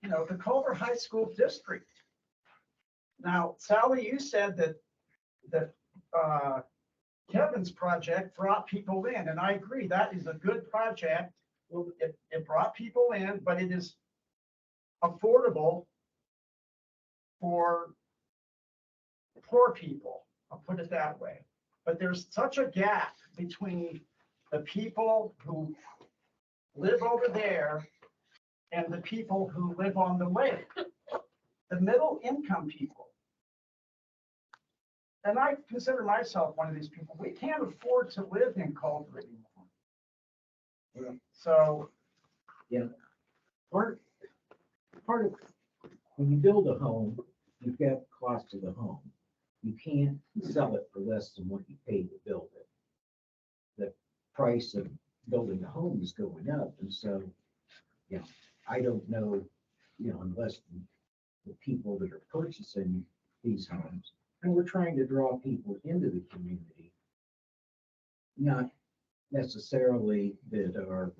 the Culver High School District. Now, Sally, you said that Kevin's project brought people in, and I agree, that is a good project. Well, it brought people in, but it is affordable for poor people. I'll put it that way. But there's such a gap between the people who live over there and the people who live on the lake, the middle income people. And I consider myself one of these people. We can't afford to live in Culver anymore. Yeah. So, part of, when you build a home, you've got the cost of the home. You can't sell it for less than what you paid to build it. The price of building a home is going up, and so, I don't know, unless the people that are purchasing these homes, and we're trying to draw people into the community, not necessarily that are,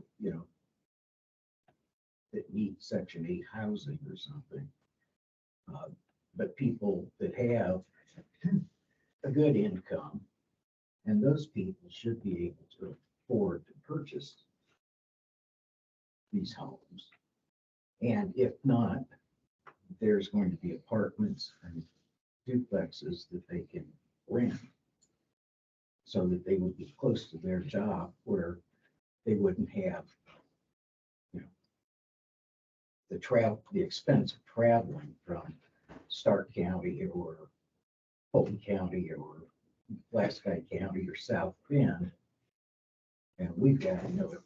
that need Section 8 housing or something, but people that have a good income, and those people should be able to afford to purchase these homes. And if not, there's going to be apartments and duplexes that they can rent. So that they would be close to their job where they wouldn't have, you know, the expense of traveling from Stark County or Fulton County or Blasky County or South Bend. And we've got to know if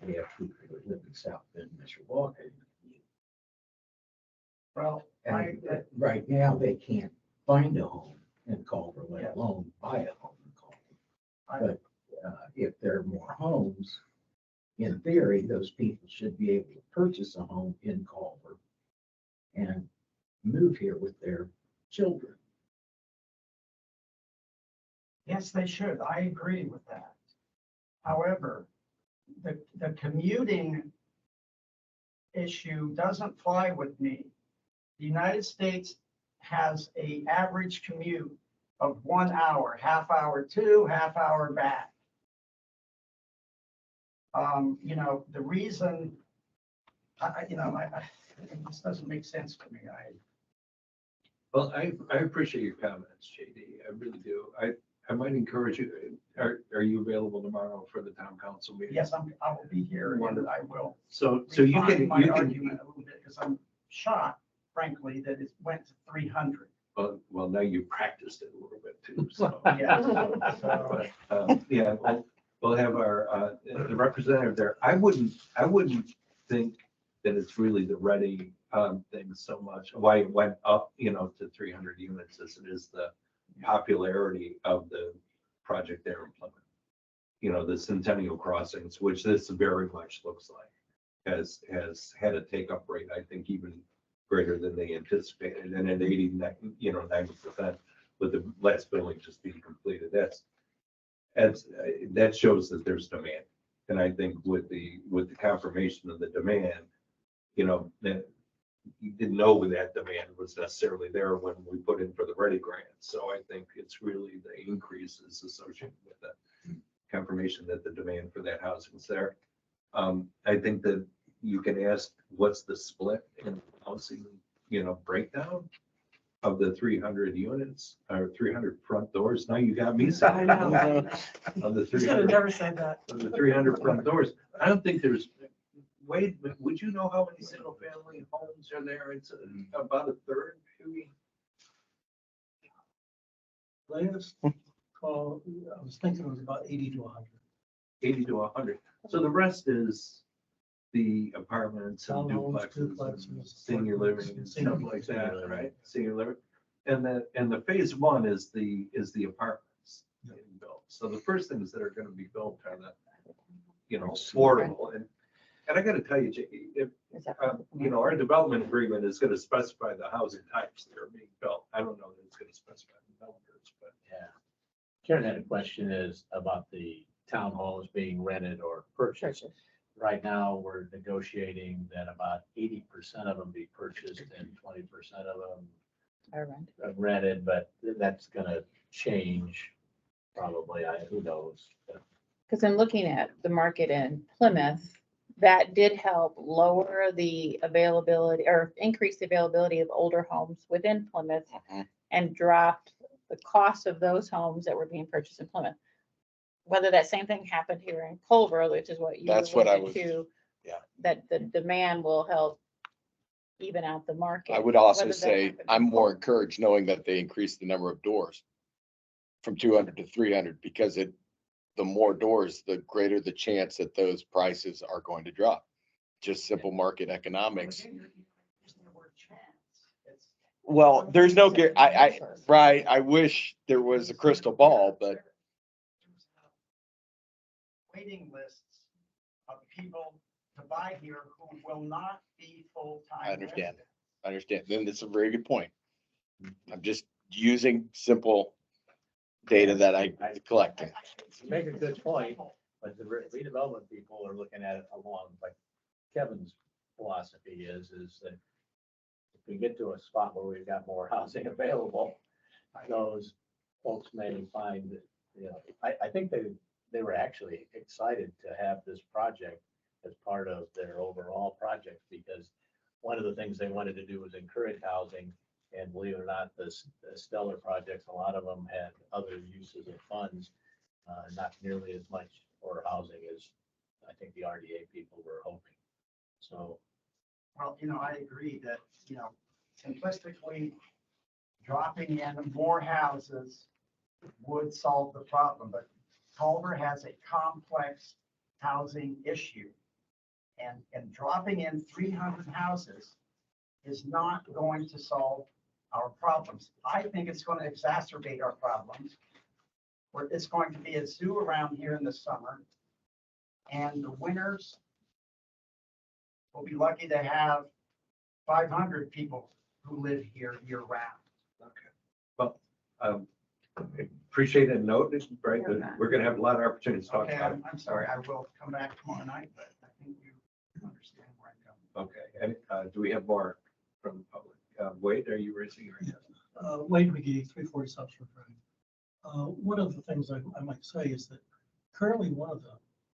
we have people that live in South Bend, Mishawaka. Well, And right now, they can't find a home in Culver, let alone buy a home in Culver. But if there are more homes, in theory, those people should be able to purchase a home in Culver and move here with their children. yes, they should. I agree with that. However, the commuting issue doesn't fly with me. The United States has a average commute of 1 hour, half hour to, half hour back. You know, the reason, it just doesn't make sense to me. Well, I appreciate your comments, JD. I really do. I might encourage you, are you available tomorrow for the town council meeting? Yes, I will be here and I will. So you refine can, my you can, argument a little bit because I'm shocked, frankly, that it went to 300. well, now you practiced it a little bit too, so. Yeah. So, But, yeah, we'll have our, the representative there. I wouldn't think that it's really the ready thing so much, why it went up, to 300 units as it is the popularity of the project there in Plymouth. The Centennial Crossings, which this very much looks like, has had a take-up rate, I think, even greater than they anticipated, and at 90%, with the last building just being completed. That shows that there's demand. And I think with the confirmation of the demand, that you didn't know that demand was necessarily there when we put in for the Ready Grant. So I think it's really the increases associated with the confirmation that the demand for that housing is there. I think that you can ask, what's the split in housing, breakdown of the 300 units or 300 front doors? Now you got me saying. I know. Of the You should have 300, never said that. of the 300 front doors. I don't think there's, Wade, would you know how many single family homes are there? It's about a third, maybe. Last call, I was thinking it was about 80 to 100. 80 to 100. So the rest is the apartments and Townhomes, duplexes, and duplexes, senior living and stuff senior like living. that, right? Senior living. And the phase one is the apartments getting built. So the first things that are going to be built are the, affordable. And I got to tell you, Jackie, if, our development agreement is going to specify the housing types that are being built. I don't know that it's going to specify developers, but. Yeah. Karen had a question is about the townhomes being rented or purchased. Right now, we're negotiating that about 80% of them be purchased and 20% of them are rented, but that's gonna change probably, who knows? Because I'm looking at the market in Plymouth, that did help lower the availability or increase the availability of older homes within Plymouth and dropped the cost of those homes that were being purchased in Plymouth. Whether that same thing happened here in Culver, which is what you That's what I alluded to, yeah. that the demand will help even out the market. I would also Whether that say happened in I'm more Culver. encouraged knowing that they increased the number of doors from 200 to 300 because the more doors, the greater the chance that those prices are going to drop. Just simple market economics. Well, there's no, right. I wish there was a crystal ball, but waiting lists of people to buy here who will not be full-time. I understand. residents. I understand. Then that's a very good point. I'm just using simple data that I collected. You make a good point, but the redevelopment people are looking at it along, like Kevin's philosophy is that if we get to a spot where we've got more housing available, those folks may find that, I think they were actually excited to have this project as part of their overall project, because one of the things they wanted to do was encourage housing. And believe it or not, the Stellar projects, a lot of them had other uses of funds, not nearly as much for housing as I think the RDA people were hoping. So, Well, I agree that, simplistically, dropping in more houses would solve the problem, but Culver has a complex housing issue. And dropping in 300 houses is not going to solve our problems. I think it's going to exacerbate our problems. Where it's going to be a zoo around here in the summer. And the winters will be lucky to have 500 people who live here year round. Okay. Well, appreciate it noted, right? We're gonna have a lot of opportunities to talk Okay, about it. I'm sorry, I will come back tomorrow night, but I think you understand where I'm going. Okay, and do we have more from the public? Wade, are you raising your hand? Wade McGee, 340 South Shore Drive. One of the things I might say is that currently one of the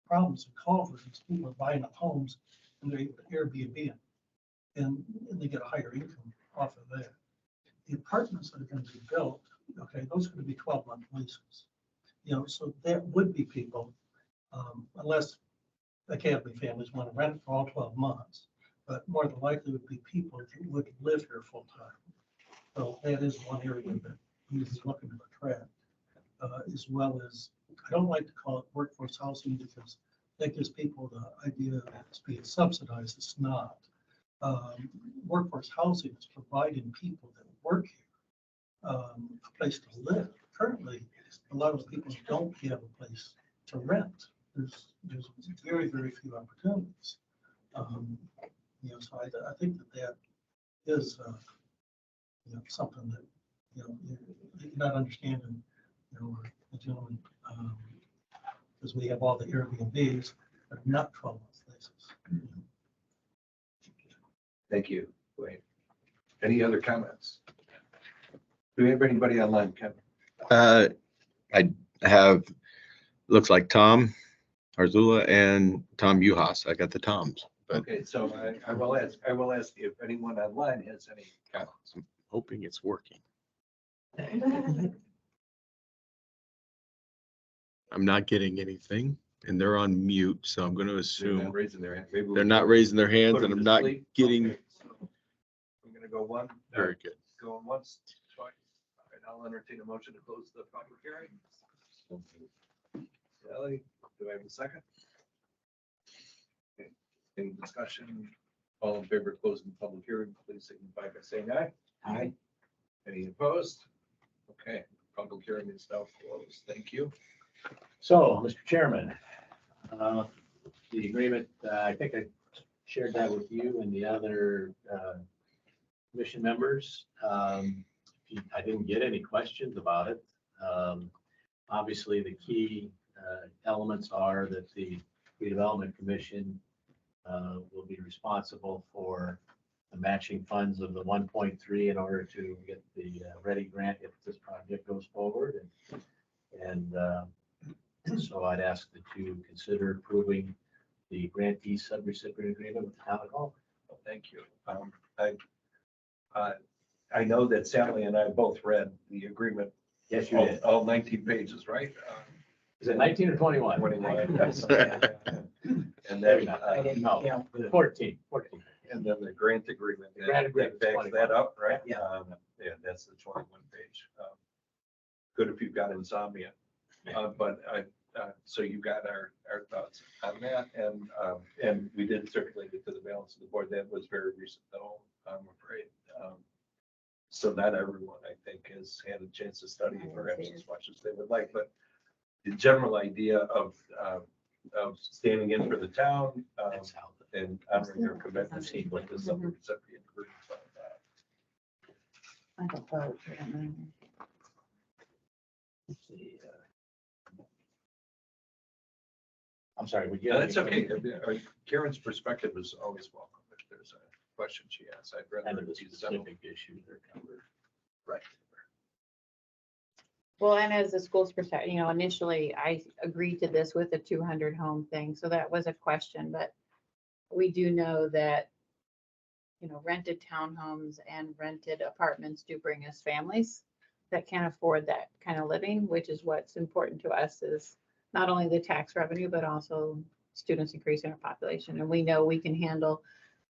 problems in Culver is people are buying up homes and they're able to Airbnb them. And they get a higher income off of that. The apartments that are going to be built, okay, those are going to be 12-month leases. So there would be people, unless academy families want to rent for all 12 months, but more than likely would be people who would live here full time. So that is one area that he's looking to attract, as well as, I don't like to call it workforce housing because that gives people the idea that it's being subsidized. It's not. Workforce housing is providing people that work here a place to live. Currently, a lot of people don't have a place to rent. There's very, very few opportunities. So I think that is something that you're not understanding. The gentleman, because we have all the Airbnbs that are not 12-month leases. Thank you, Wade. Any other comments? Do we have anybody online, Kevin? I have, looks like Tom Arzula and Tom Uhas. I got the Toms, but Okay, so I will ask if anyone online has any comments. I'm hoping it's working. I'm not getting anything and they're on mute, so I'm going to They're assume not raising their hand. Maybe we'll they're not raising their hands put and them I'm to not sleep. getting Okay, so I'm gonna go one. very good. Going once, twice. All right, I'll entertain a motion to close the public hearing. Sally, do I have a second? Okay, any discussion? All in favor of closing the public hearing, please signify by saying aye. Aye. Any opposed? Okay, public hearing is now closed. Thank you. so Mr. Chairman, the agreement, I think I shared that with you and the other commission members. I didn't get any questions about it. Obviously, the key elements are that the Redevelopment Commission will be responsible for the matching funds of the 1.3 in order to get the ready grant if this project goes forward. And so I'd ask that you consider approving the grantee sub-recipient agreement with the town of Culver. Well, thank you. I know that Sally and I both read the agreement. Yes, you all- did. All 19 pages, right? Is it 19 or 21? 21. And Maybe then, not. I didn't No, count. 14. and then the grant agreement. The grant agreement is that backs 21. that up, right? Yeah. Yeah, that's the 21 page. Good if you've got insomnia. But so you got our thoughts on that, and we did circulate it to the balance of the board. That was very recent though, I'm afraid. So not everyone, I think, has had a chance to study it perhaps as much as they would like, but the general idea of standing in for the town That's how the- and honoring their commitment to what the sub-recipient agreements are about. I don't vote, I don't know. let's see, I'm sorry, would you? Yeah, have that's any- okay. Karen's perspective is always welcome. If there's a question she asks, I'd Kind rather of the see some. specific issues are covered. Right. Well, and as the school's initially I agreed to this with the 200 home thing, so that was a question, but We do know that, you know, rented townhomes and rented apartments do bring us families that can't afford that kind of living, which is what's important to us is not only the tax revenue, but also students increasing our population. And we know we can handle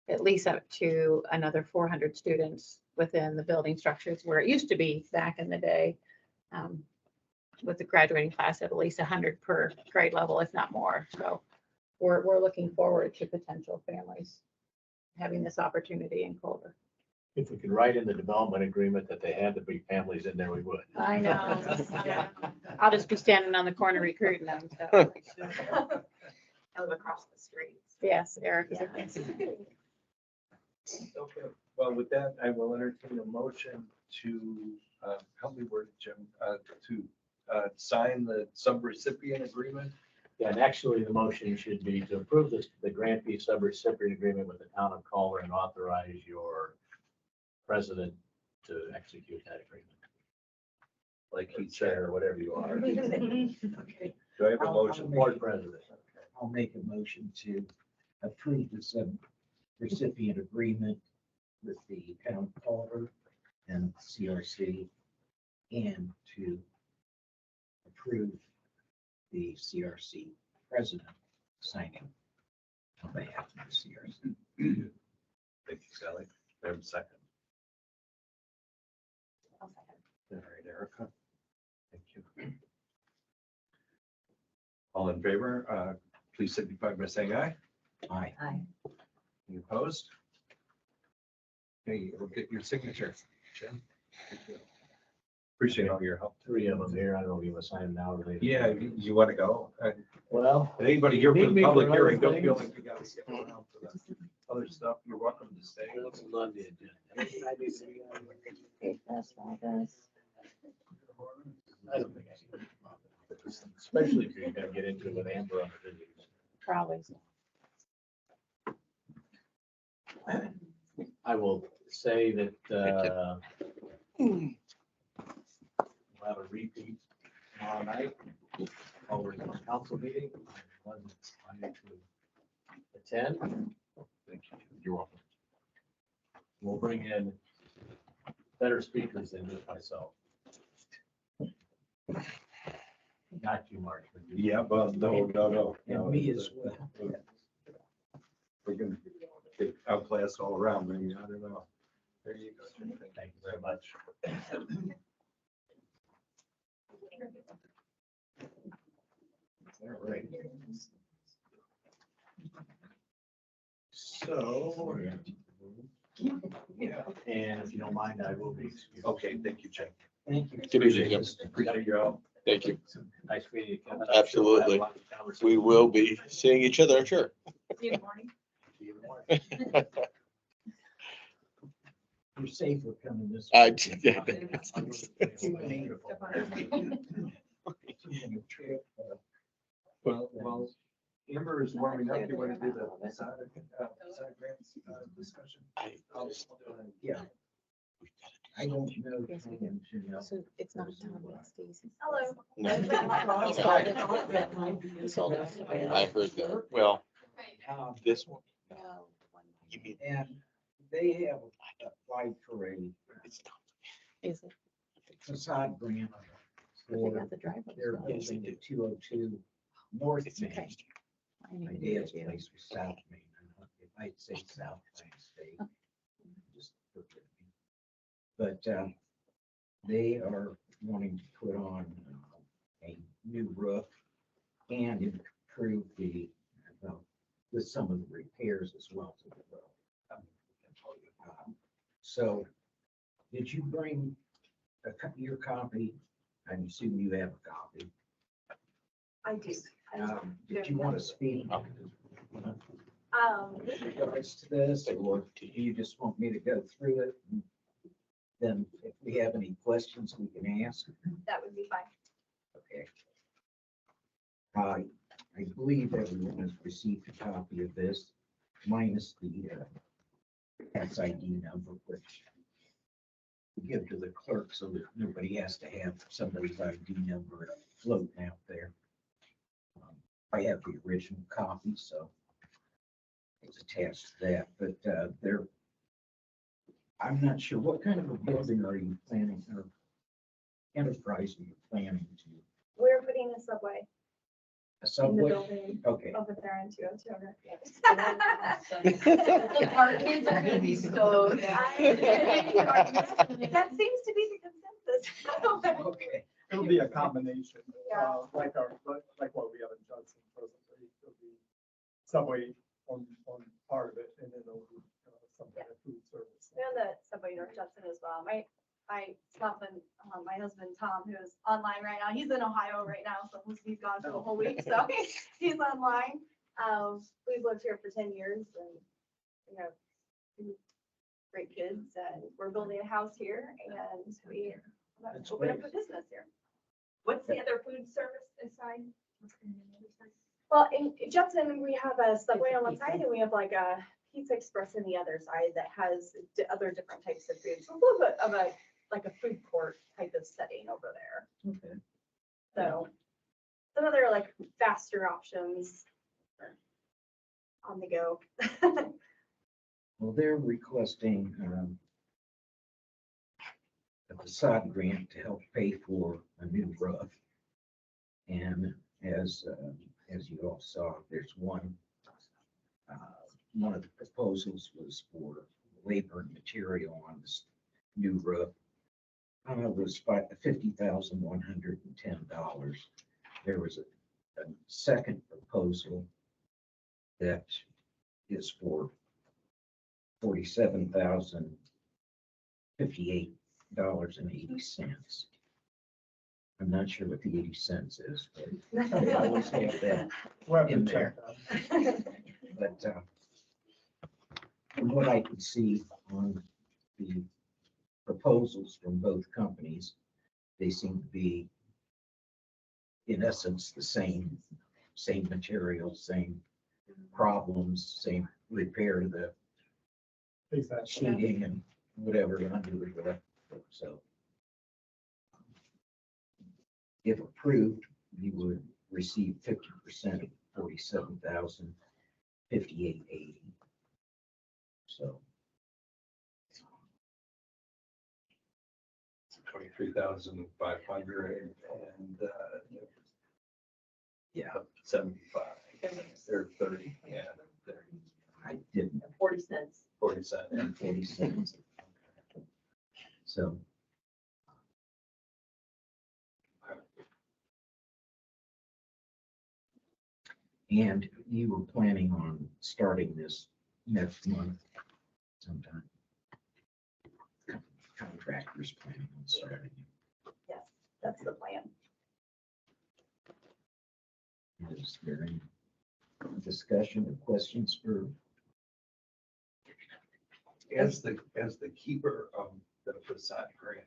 at least up to another 400 students within the building structures where it used to be back in the day. With the graduating class at least 100 per grade level, if not more. So we're looking forward to potential families having this opportunity in Culver. If we could write in the development agreement that they had to be families in there, we would. I know. I'll just be standing on the corner recruiting them. So, I live across the street. yes, Eric is. Okay, well, with that, I will entertain a motion to, help me word it, Jim, to sign the sub-recipient agreement. Yeah, and actually, the motion should be to approve the grantee sub-recipient agreement with the town of Culver and authorize your president to execute that agreement. Like he said, or whatever you are. Okay. Do I have a motion? Board president. I'll make a motion to approve the sub-recipient agreement with the town of Culver and CRC, and to approve the CRC president signing on behalf of the CRC. Thank you, Sally. I have a second. I'll second. All right, Erica. Thank you. All in favor, please signify by saying aye. Aye. Any opposed? Okay, we'll get your signature, Jim. Thank you. Appreciate all your help. 3 of them here. I don't know if you want to sign them now or later. Yeah, you want to go? Well, Anybody here for Need the me for public other hearing, don't feel things? like you gotta skip around for the other stuff. You're welcome to stay. let's love the agenda. Okay, that's all this. I don't think I can. Especially if you're gonna get into it with Amber on the videos. Probably. I will say that, we'll have a repeat tomorrow night over in the council meeting. I wasn't planning to attend. Thank you. You're welcome. We'll bring in better speakers than just myself. Not you, Mark. but you. Yeah, but no. And me as well. We're gonna get outclassed all around, maybe, I don't know. There you go. Jim. Thank you very much. All right. So, yeah, And if you don't mind, I will be excused. okay, thank you, Jim. Thank you. Good evening, Jim. Appreciate your help. Thank you. Nice meeting you, Kevin. Absolutely. We will be seeing each other, I'm sure. See you in the morning. See you in the morning. You're safer coming this I way. Well, Amber is warming up. You want to do the Façade grants discussion? Yeah. I don't know. Yes, we do. So it's not Tom, it's Stacy. Hello. No. He sold it. I heard that. Well, this one. No, You mean, And they have applied for a is it? facade grant They for got the driveway. their building at 202 North it's Main. interesting. I need My to do dad's it, yeah. place was South Main. It might say South Main State. Just forgive me. But they are wanting to put on a new roof and improve the, with some of the repairs as well to the roof. So did you bring your copy? I'm assuming you have a copy. I do. Did you want to speak? Um, With regards to this, or do you just want me to go through it? And then if we have any questions, we can ask. that would be fine. Okay. I believe everyone has received a copy of this, minus the tax ID number, which we give to the clerk so that nobody has to have somebody's ID number floating out there. I have the original copy, so is attached to that, but I'm not sure, what kind of a building are you planning, or enterprise are you planning to? We're putting a subway A in the subway? building Okay, over there in 202. Apartments are gonna be so. That seems to be the consensus. okay. It'll be a combination, Yeah. like what we have in Judson presently. It'll be subway on part of it, and then it'll be something like food service. We're on the subway North Judson as well. My husband, my husband Tom, who's online right now, he's in Ohio right now, so he's gone for the whole week, so he's online. We've lived here for 10 years and, you know, great kids, and we're building a house here, and we That's open up great. a business here. What's the other food service aside? Well, in Judson, we have a subway on one side and we have like a Pizza Express on the other side that has other different types of food. So a little bit of like a food court type of setting over there. Okay. So some other like faster options on the go. Well, they're requesting a facade grant to help pay for a new roof. And as you all saw, there's one of the proposals was for labor and material on this new roof. Was $50,110. There was a second proposal that is for $47,058.80. I'm not sure what the 80 cents is, but I always have that in there. But from what I could see on the proposals from both companies, they seem to be, in essence, the same materials, same problems, same repair to the sheeting and whatever under the roof. So if approved, you would receive 50% of $47,058.80. So 23,500 and yeah, 75. They're 30, yeah, 30, I didn't 40 cents. 40 cents. 40 cents. So and you were planning on starting this next month sometime. Contractors planning on starting. Yes, that's the plan. Is there any discussion or questions for? As the keeper of the facade grant.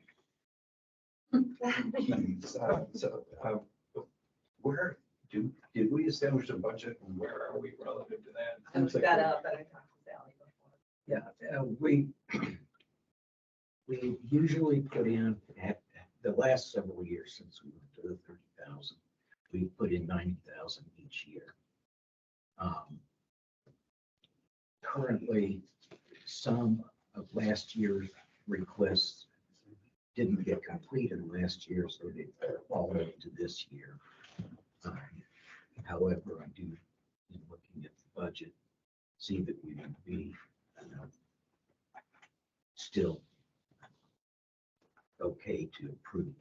Where did we establish a budget and where are we relative to that? I looked that up, but I talked to Sally before. Yeah, we usually put in at the last several years since we went to the 30,000, we put in 90,000 each year. Currently, some of last year's requests didn't get completed last year, so they fall into this year. However, I do, in looking at the budget, see that we would be still okay to approve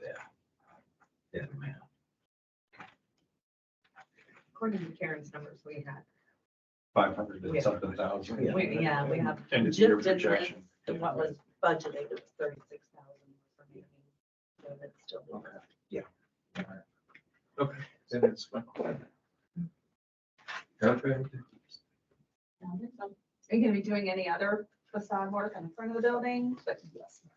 that amount. According to Karen's numbers, we had, 500 and something thousand. Yeah. we have. And it's your just in this, projection. and what was budgeted was 36,000 for maybe. So that's still. Okay. Yeah. Okay, then it's. Okay. Are you gonna be doing any other facade work on the front of the building? But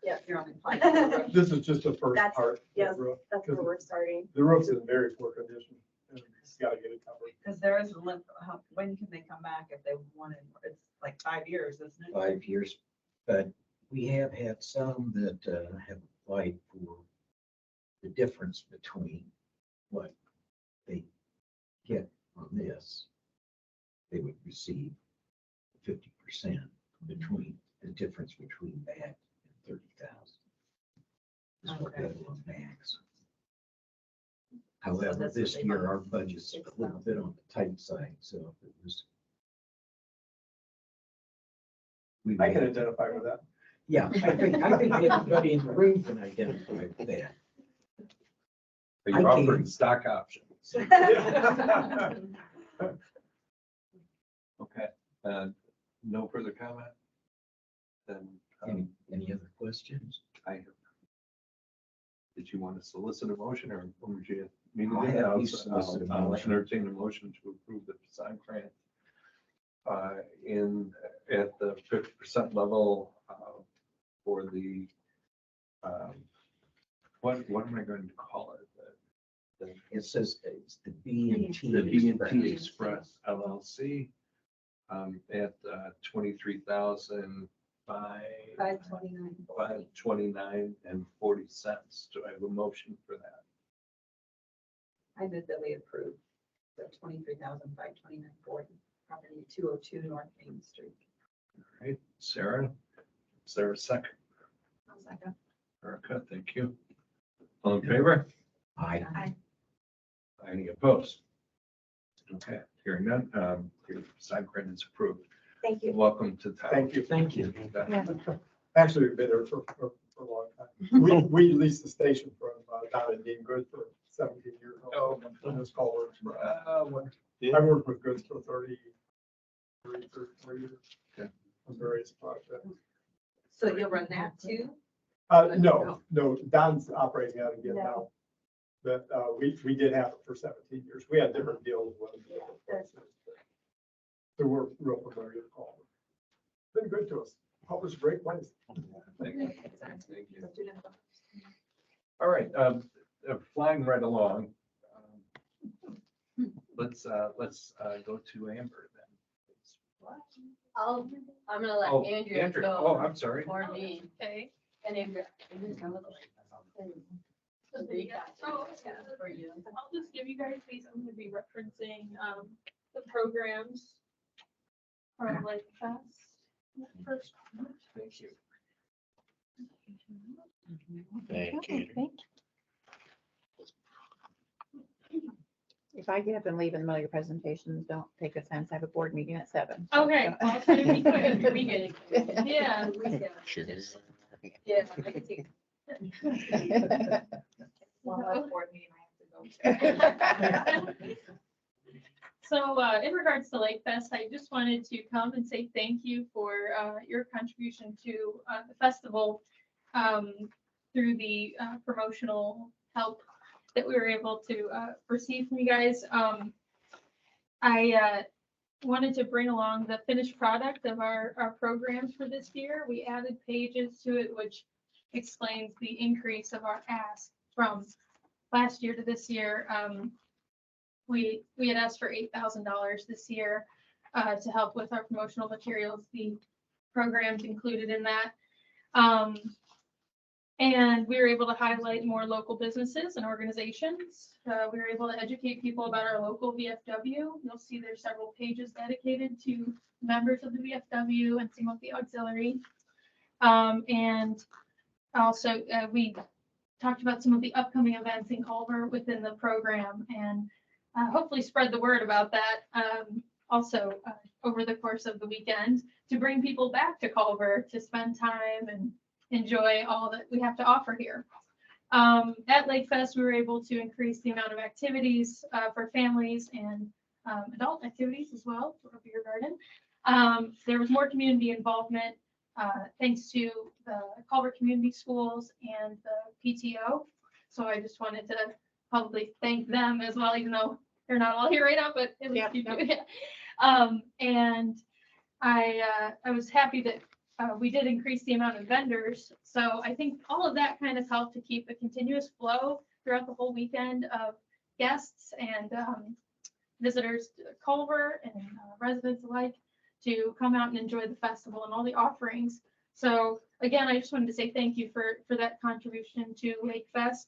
Yes. you're only planning. This is just the first That's- part. of the yes. roof, That's where we're starting. The roof's in very poor condition. And it's gotta get it covered. Because there is a limit, when can they come back if they wanted, it's like 5 years, isn't it? 5 years, but we have had some that have applied for the difference between what they get on this, they would receive 50% between, the difference between that and 30,000. Is what Okay. that will max. However, that's this what they year, want. our budget's a little bit on the tight side, so if it was. We I can may- identify with that. Yeah, I think everybody in the room can identify with that. Are I you offering can't. stock options? Okay, no further comment? Then, Any other questions? did you want to solicit a motion or would you? I'll have you solicit a I'll motion. entertain a motion to approve the design grant at the 50% level for the, what am I going to call it? It says it's the B and T. The B&T Express LLC at 23,000 by 529 and 40 cents. Do I have a motion for that? I move that we approve the 23,529.40 property 202 North Main Street. All right, Sarah, is there a second? I'll second. Erica, thank you. All in favor? Aye. Any opposed? Okay, hearing none, your design grant is approved. Thank you. Welcome to town. Thank you. Thank you. Actually, we've been there for a long time. We leased the station from down in Dean Good for 17 years. Oh. When this Culver. What- I worked with Goods for 33 years. Okay. On various projects. So you'll run that too? No, Don's operating out again now. But we did have it for 17 years. We had different deals with different places. So we're real familiar with Culver. Been good to us. Culver's a great place. Thank you. Thank you. All right, flying right along. Let's go to Amber then. I'm gonna Oh, let Andrea Andrea. go. Oh, I'm sorry. Or me. Okay. And Andrea. Oh, For you. I'll just give you guys these. I'm gonna be referencing, the programs from LakeFest. First. Thank you. Thank you. If I get up and leave in the middle of your presentations, don't take offense. I have a board meeting at 7. Okay, I'll try to be quick. We get it. Yeah. Sure. Yeah. I can see. Well, that's board meeting I have to go to. So in regards to LakeFest, I just wanted to come and say thank you for your contribution to the festival through the promotional help that we were able to receive from you guys. I wanted to bring along the finished product of our programs for this year. We added pages to it, which explains the increase of our ask from last year to this year. We had asked for $8,000 this year to help with our promotional materials, the programs included in that. And we were able to highlight more local businesses and organizations. We were able to educate people about our local VFW. You'll see there's several pages dedicated to members of the VFW and some of the auxiliary. And also we talked about some of the upcoming events in Culver within the program and hopefully spread the word about that also over the course of the weekend to bring people back to Culver to spend time and enjoy all that we have to offer here. At LakeFest, we were able to increase the amount of activities for families and adult activities as well for Beer Garden. There was more community involvement thanks to the Culver Community Schools and the PTO. So I just wanted to publicly thank them as well, even though they're not all here right now, but at least you do. And I was happy that we did increase the amount of vendors. So I think all of that kind of helped to keep a continuous flow throughout the whole weekend of guests and visitors to Culver and residents alike to come out and enjoy the festival and all the offerings. So again, I just wanted to say thank you for that contribution to LakeFest.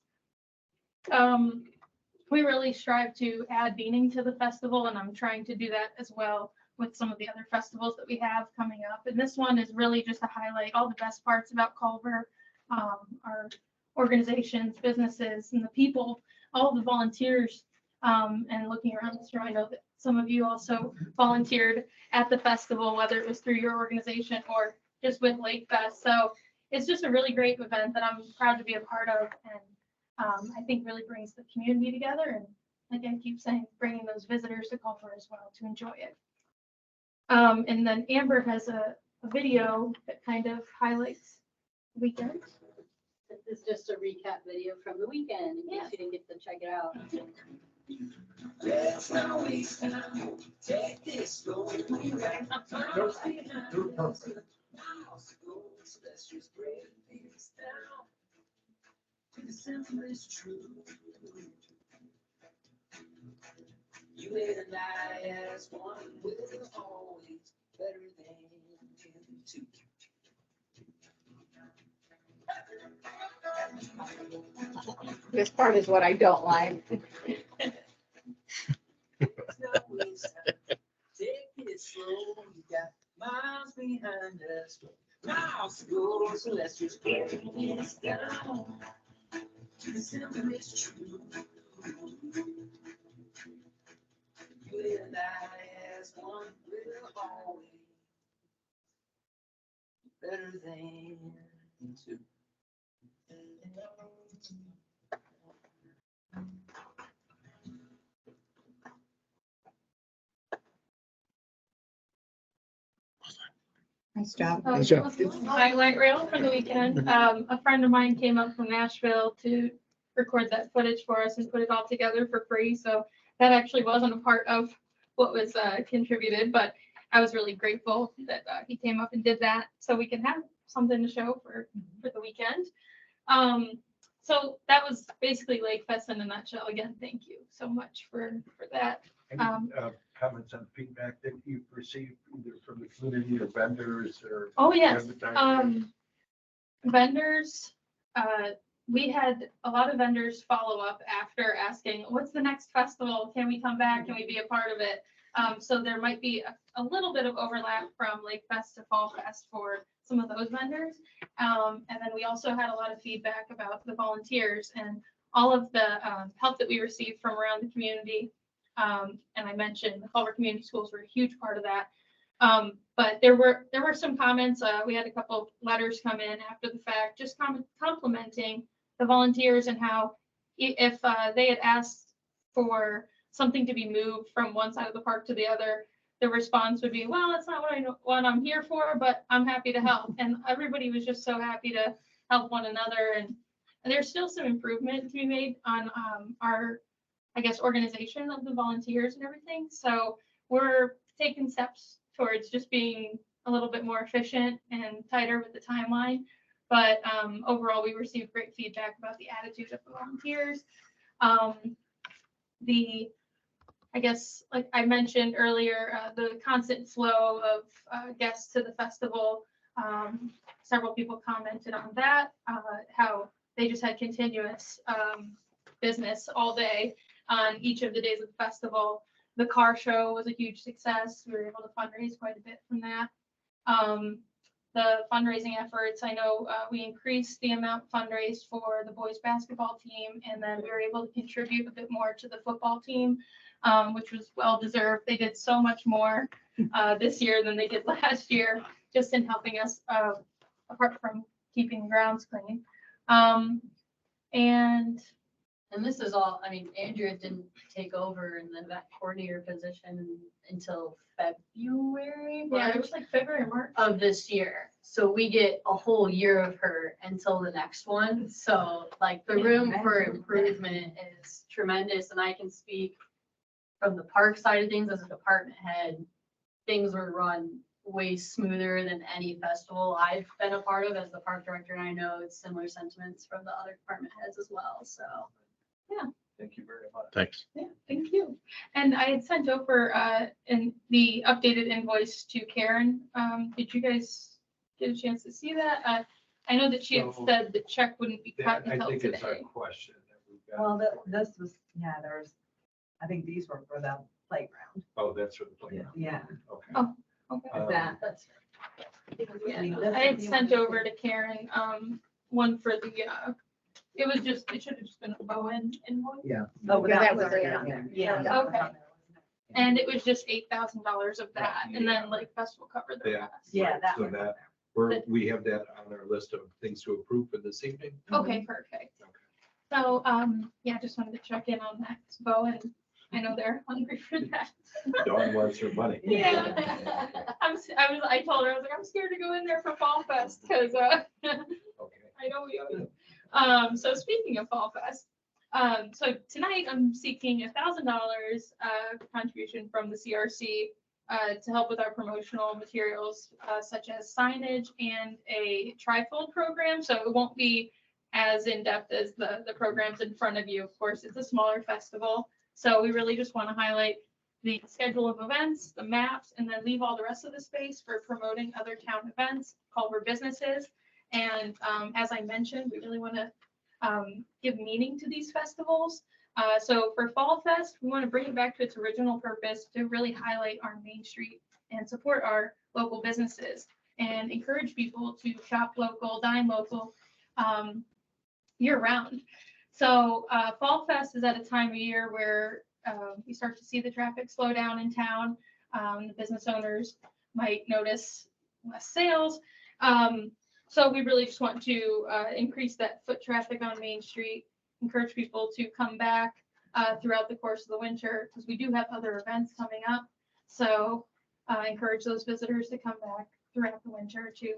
We really strive to add meaning to the festival, and I'm trying to do that as well with some of the other festivals that we have coming up. And this one is really just to highlight all the best parts about Culver, our organizations, businesses, and the people, all the volunteers. And looking around this room, I know that some of you also volunteered at the festival, whether it was through your organization or just with LakeFest. So it's just a really great event that I'm proud to be a part of, and I think really brings the community together. And like I keep saying, bringing those visitors to Culver as well to enjoy it. And then Amber has a video that kind of highlights the weekend. This is just a recap video from the weekend, in case you didn't get to check it out. Let's not waste time. Take this slow. They're perfect. Let's just break things down. To the simplest truth. You and I as one will always better than two. This part is what I don't like. Take it slow, we got miles behind us, miles to go, so let's just break this down to the simplest truth. You and I as one will always better than two. Nice job. Nice job. Highlight reel for the weekend. A friend of mine came up from Nashville to record that footage for us and put it all together for free. So that actually wasn't a part of what was contributed, but I was really grateful that he came up and did that so we can have something to show for the weekend. So that was basically LakeFest in a nutshell. Again, thank you so much for that. Any comments on feedback that you've received either from the community or vendors or? Oh, yes. advertisers? Vendors, we had a lot of vendors follow up after asking, what's the next festival? Can we come back? Can we be a part of it? So there might be a little bit of overlap from LakeFest to FallFest for some of those vendors. And then we also had a lot of feedback about the volunteers and all of the help that we received from around the community. And I mentioned the Culver Community Schools were a huge part of that. But there were some comments. We had a couple of letters come in after the fact, just complimenting the volunteers and how if they had asked for something to be moved from one side of the park to the other, the response would be, well, that's not what I'm here for, but I'm happy to help. And everybody was just so happy to help one another. And there's still some improvement to be made on our, I guess, organization of the volunteers and everything. So we're taking steps towards just being a little bit more efficient and tighter with the timeline. But overall, we received great feedback about the attitude of the volunteers. I guess, like I mentioned earlier, the constant flow of guests to the festival. Several people commented on that, how they just had continuous business all day on each of the days of the festival. The car show was a huge success. We were able to fundraise quite a bit from that. The fundraising efforts, I know we increased the amount fundraised for the boys basketball team, and then we were able to contribute a bit more to the football team, which was well deserved. They did so much more this year than they did last year, just in helping us, apart from keeping the grounds clean. And this is all, I mean, Andrea didn't take over in the vet coordinator position until February. Yeah, it was like February or March of this year. So we get a whole year of her until the next one. So like the room for improvement is tremendous. And I can speak from the park side of things as a department head. Things were run way smoother than any festival I've been a part of as the park director. And I know it's similar sentiments from the other department heads as well. So. Yeah. Thank you very much. Thanks. Yeah, thank you. And I had sent over in the updated invoice to Karen. Did you guys get a chance to see that? I know that she had So, said the check wouldn't be cut I until think it's a today. question that we've got. Well, this was, yeah, I think these were for the playground. Oh, that's what the plan. Yeah. Okay. Oh, okay. That, That's. Yeah, I had sent over to Karen, one for the, it was just, it should have just been a Bowen invoice. Yeah. Oh, Yeah, that was already it. on there. Yeah. Okay. And it was just $8,000 of that, and then Lake Fest will cover the Yeah. rest. Yeah, Right, that so was on that- there. we have that on our list of things to approve for this evening. Okay, perfect. So, yeah, just wanted to check in on that, Bowen. I know they're hungry for that. Dawn wants her money. Yeah. I told her, I was like, I'm scared to go in there for Fall Fest, because, Okay. I know we owe you. So speaking of Fall Fest, so tonight I'm seeking $1,000 contribution from the CRC to help with our promotional materials, such as signage and a trifold program. So it won't be as in-depth as the programs in front of you. Of course, it's a smaller festival. So we really just want to highlight the schedule of events, the maps, and then leave all the rest of the space for promoting other town events, Culver businesses. And as I mentioned, we really want to give meaning to these festivals. So for Fall Fest, we want to bring it back to its original purpose to really highlight our Main Street and support our local businesses and encourage people to shop local, dine local year round. So Fall Fest is at a time of year where you start to see the traffic slow down in town. The business owners might notice less sales. So we really just want to increase that foot traffic on Main Street, encourage people to come back throughout the course of the winter, because we do have other events coming up. So encourage those visitors to come back throughout the winter to,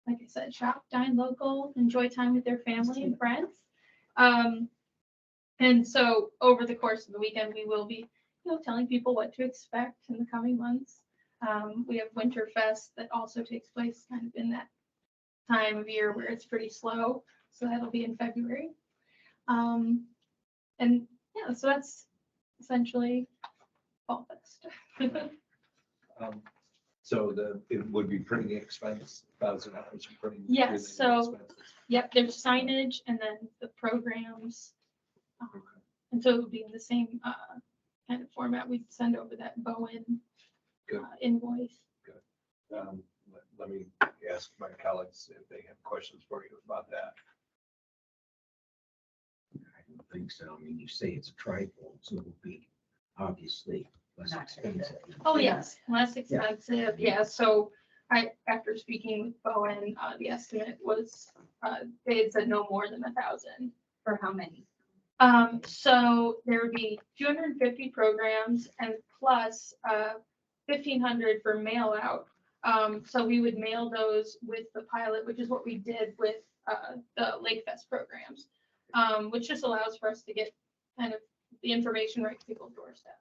like I said, shop, dine local, enjoy time with their family and friends. And so over the course of the weekend, we will be, telling people what to expect in the coming months. We have Winterfest that also takes place kind of in that time of year where it's pretty slow. So that'll be in February. And yeah, so that's essentially Fall Fest. So it would be printing expense, $1,000 for printing. Yes, related so- expenses. Yep, there's signage and then the programs. And so it would be in the same kind of format. We'd send over that Bowen Good. Invoice. Let me ask my colleagues if they have questions for you about that. I don't think so. I mean, you say it's a trifold, so it will be obviously less expensive. Oh, yes, less expensive. Yeah, so after speaking with Bowen, the estimate was, they had said no more than 1,000. For how many? So there would be 250 programs and plus 1,500 for mail out. So we would mail those with the pilot, which is what we did with the LakeFest programs, which just allows for us to get kind of the information right to people's doorsteps.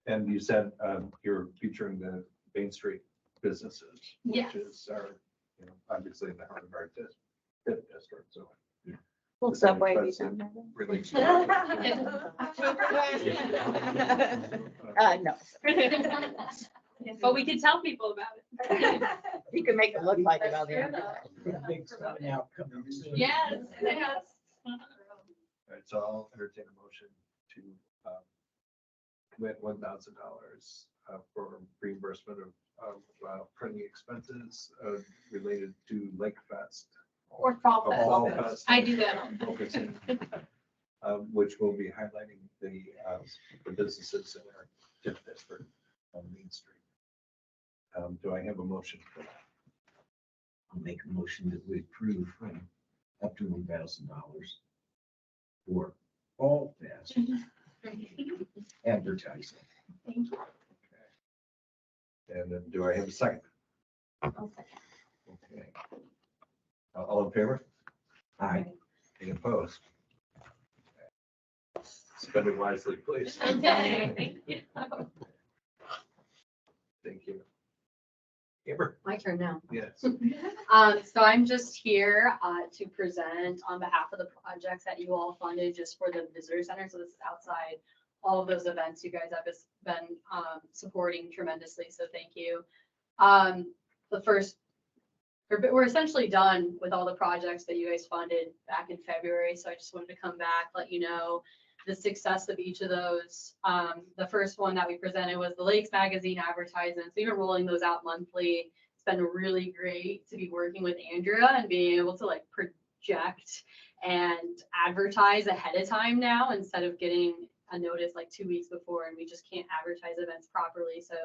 And you said you're featuring the Main Street businesses, Yes. which is our, obviously in the heart of our district, so. Will Is that Subway be expensive? done by Really. then? No. But we could tell people about it. You can make it look like it on the Sure internet. Big sign out coming soon. Yes, yes. All right, so I'll entertain a motion to commit $1,000 for reimbursement of printing expenses related to LakeFest. Or Fall Fall Fest. Fest. I do that. Focusing, which will be highlighting the businesses in our TIF district on Main Street. Do I have a motion for that? I'll make a motion that we approve up to $1,000 for Fall Fest advertising. Thank you. And then do I have a second? Okay. All in favor? Aye. Any opposed? Spend it wisely, please. Okay, thank you. Thank you. Amber? My turn now. Yes. So I'm just here to present on behalf of the projects that you all funded just for the visitor center. So this is outside all of those events you guys have been supporting tremendously. So thank you. We're essentially done with all the projects that you guys funded back in February. So I just wanted to come back, let you know the success of each of those. The first one that we presented was the Lakes Magazine advertisements. We've been rolling those out monthly. It's been really great to be working with Andrea and being able to like project and advertise ahead of time now instead of getting a notice like 2 weeks before and we just can't advertise events properly. So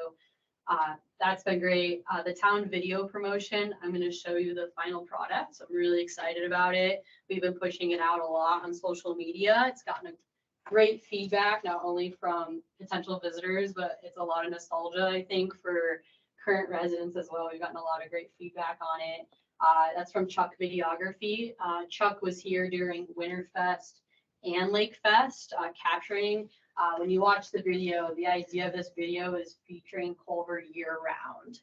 that's been great. The town video promotion, I'm going to show you the final product. So I'm really excited about it. We've been pushing it out a lot on social media. It's gotten a great feedback, not only from potential visitors, but it's a lot of nostalgia, I think, for current residents as well. We've gotten a lot of great feedback on it. That's from Chuck Videography. Chuck was here during Winterfest and LakeFest, capturing. When you watch the video, the idea of this video is featuring Culver year round.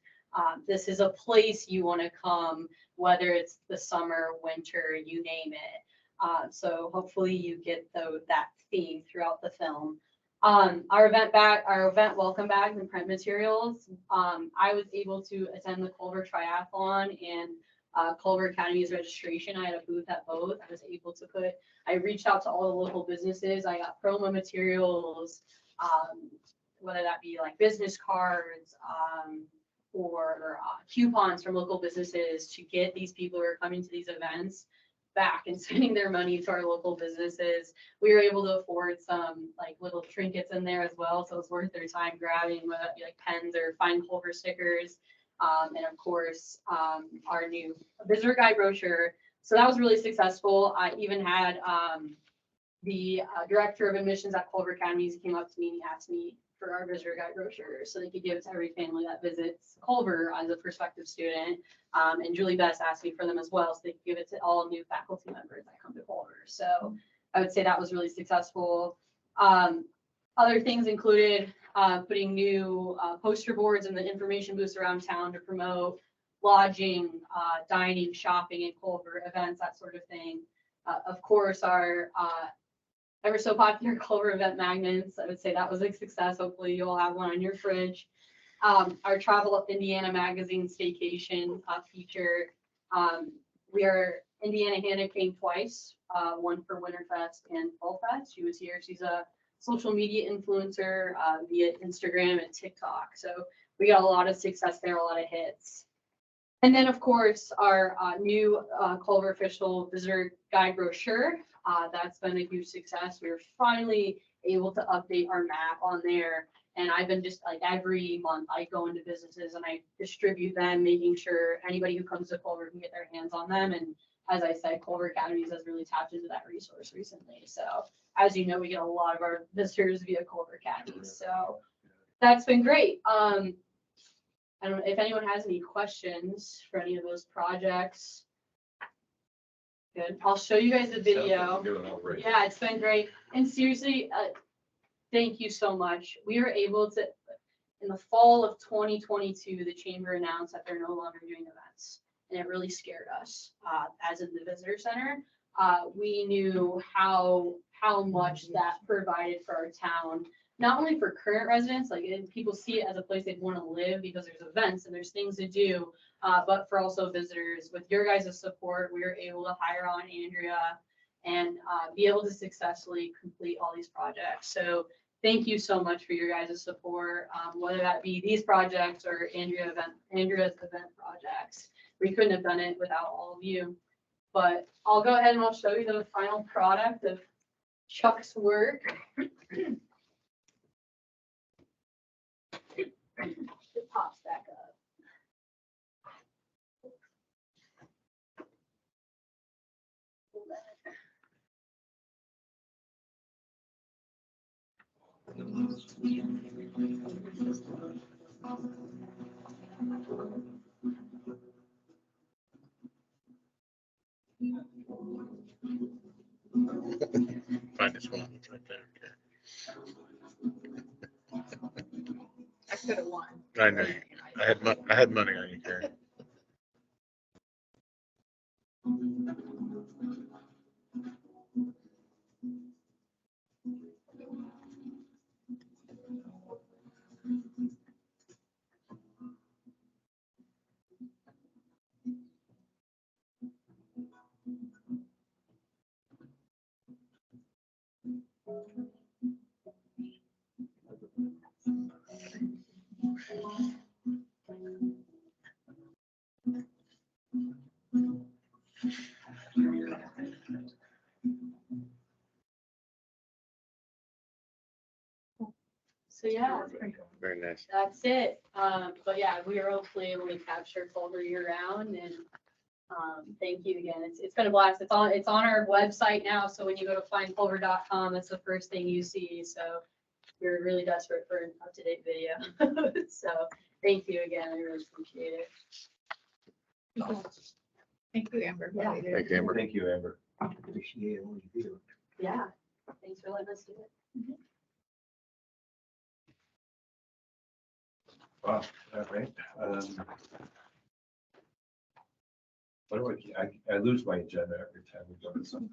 This is a place you want to come, whether it's the summer, winter, you name it. So hopefully you get that theme throughout the film. Our event welcome bags and print materials. I was able to attend the Culver Triathlon and Culver Academy's registration. I had a booth at both. I reached out to all the local businesses. I got promo materials, whether that be like business cards or coupons from local businesses to get these people who are coming to these events back and sending their money to our local businesses. We were able to afford some like little trinkets in there as well. So it's worth their time grabbing, whether it be like pens or fine Culver stickers. And of course, our new visitor guide brochure. So that was really successful. I even had the director of admissions at Culver Academy came up to me and he asked me for our visitor guide brochure so they could give it to every family that visits Culver as a prospective student. And Julie Best asked me for them as well, so they could give it to all new faculty members that come to Culver. So I would say that was really successful. Other things included putting new poster boards in the information booths around town to promote lodging, dining, shopping in Culver, events, that sort of thing. Of course, our ever so popular Culver event magnets, I would say that was a success. Hopefully you'll have one on your fridge. Our Travel Up Indiana magazine staycation feature. Indiana Hannah came twice, one for Winterfest and FallFest. She was here. She's a social media influencer via Instagram and TikTok. So we got a lot of success there, a lot of hits. And then, of course, our new Culver official visitor guide brochure. That's been a huge success. We were finally able to update our map on there. And I've been just like every month I go into businesses and I distribute them, making sure anybody who comes to Culver can get their hands on them. And as I said, Culver Academies has really tapped into that resource recently. So as you know, we get a lot of our visitors via Culver Academies. So that's been great. I don't know if anyone has any questions for any of those projects. Good. I'll show you guys the video. Yeah, it's been great. And seriously, thank you so much. We were able to, in the fall of 2022, the chamber announced that they're no longer doing events. And it really scared us as in the visitor center. We knew how much that provided for our town, not only for current residents, like people see it as a place they'd want to live because there's events and there's things to do, but for also visitors. With your guys' support, we were able to hire on Andrea and be able to successfully complete all these projects. So thank you so much for your guys' support, whether that be these projects or Andrea's event projects. We couldn't have done it without all of you. But I'll go ahead and I'll show you the final product of Chuck's work. It pops back up. Find this one, it's right there. I could have won. I know, I had money on you, Karen. So yeah, Very nice. that's it. But yeah, we are hopefully able to capture Culver year round and thank you again. It's been a blast. It's on our website now. So when you go to findculver.com, that's the first thing you see. So we're really desperate for an up-to-date video. So thank you again. I really appreciate it. Thank you, Amber. Yeah. Thank you, Amber. Thank you, Amber. Appreciate all you do. Yeah. Thanks for letting us do it. Wow, all right. What do I lose my agenda every time we go to something.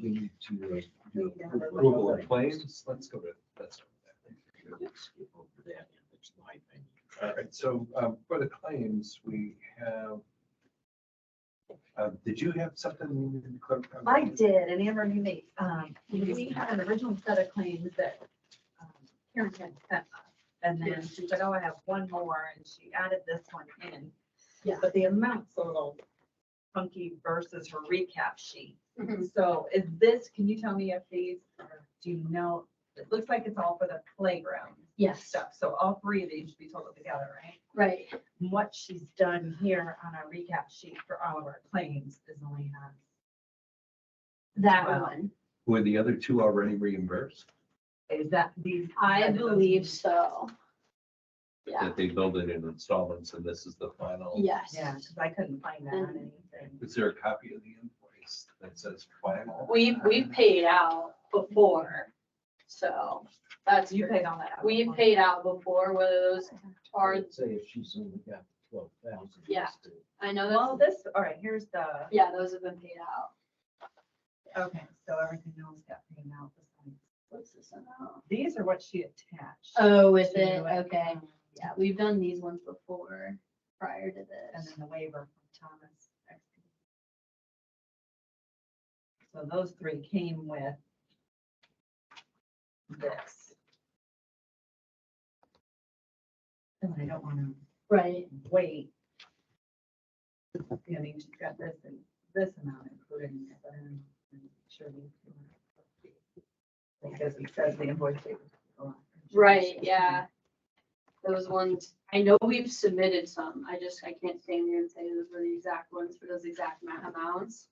We need to do Approval of claims, let's go to, let's. go with that. Let's skip over that. It's my thing. All right, so for the claims, we have, did you have something you needed to clarify? I did, and Amber, you made, we had an original set of claims that Karen had sent us. And then she's like, oh, I have one more, and she added this one in. Yeah. But the amount's a little funky versus her recap sheet. Mhm. So is this, can you tell me if these, or do you know, it looks like it's all for the playground Yes, stuff. So all three of these should be totaled together, right? right. And what she's done here on our recap sheet for all of our claims is only has. That Wow. one. Were the other two already reimbursed? Is that these? I believe so. Yeah, That they billed it in installments and this is the final? yes. Yeah, because I couldn't find that on anything. Is there a copy of the invoice that says final? We've paid out before, so that's, You paid all that out. we've paid out before, whether those are, I'd say if she's only got 12,000. Yeah. I know Well, that's, this, all right, here's the, yeah, those have been paid out. okay, so everything else got paid out. besides- What's this amount? These are what she attached. Oh, with to it, okay. um, Yeah, we've done these ones before, prior to And this. then the waiver from Thomas. So those three came with this. And I don't want to Right, wait. I mean, she's got this and this amount included in it, but I'm sure we. Because he says the invoice. date was- right, yeah. Those ones, I know we've submitted some, I can't stand here and say those were the exact ones for those exact amounts.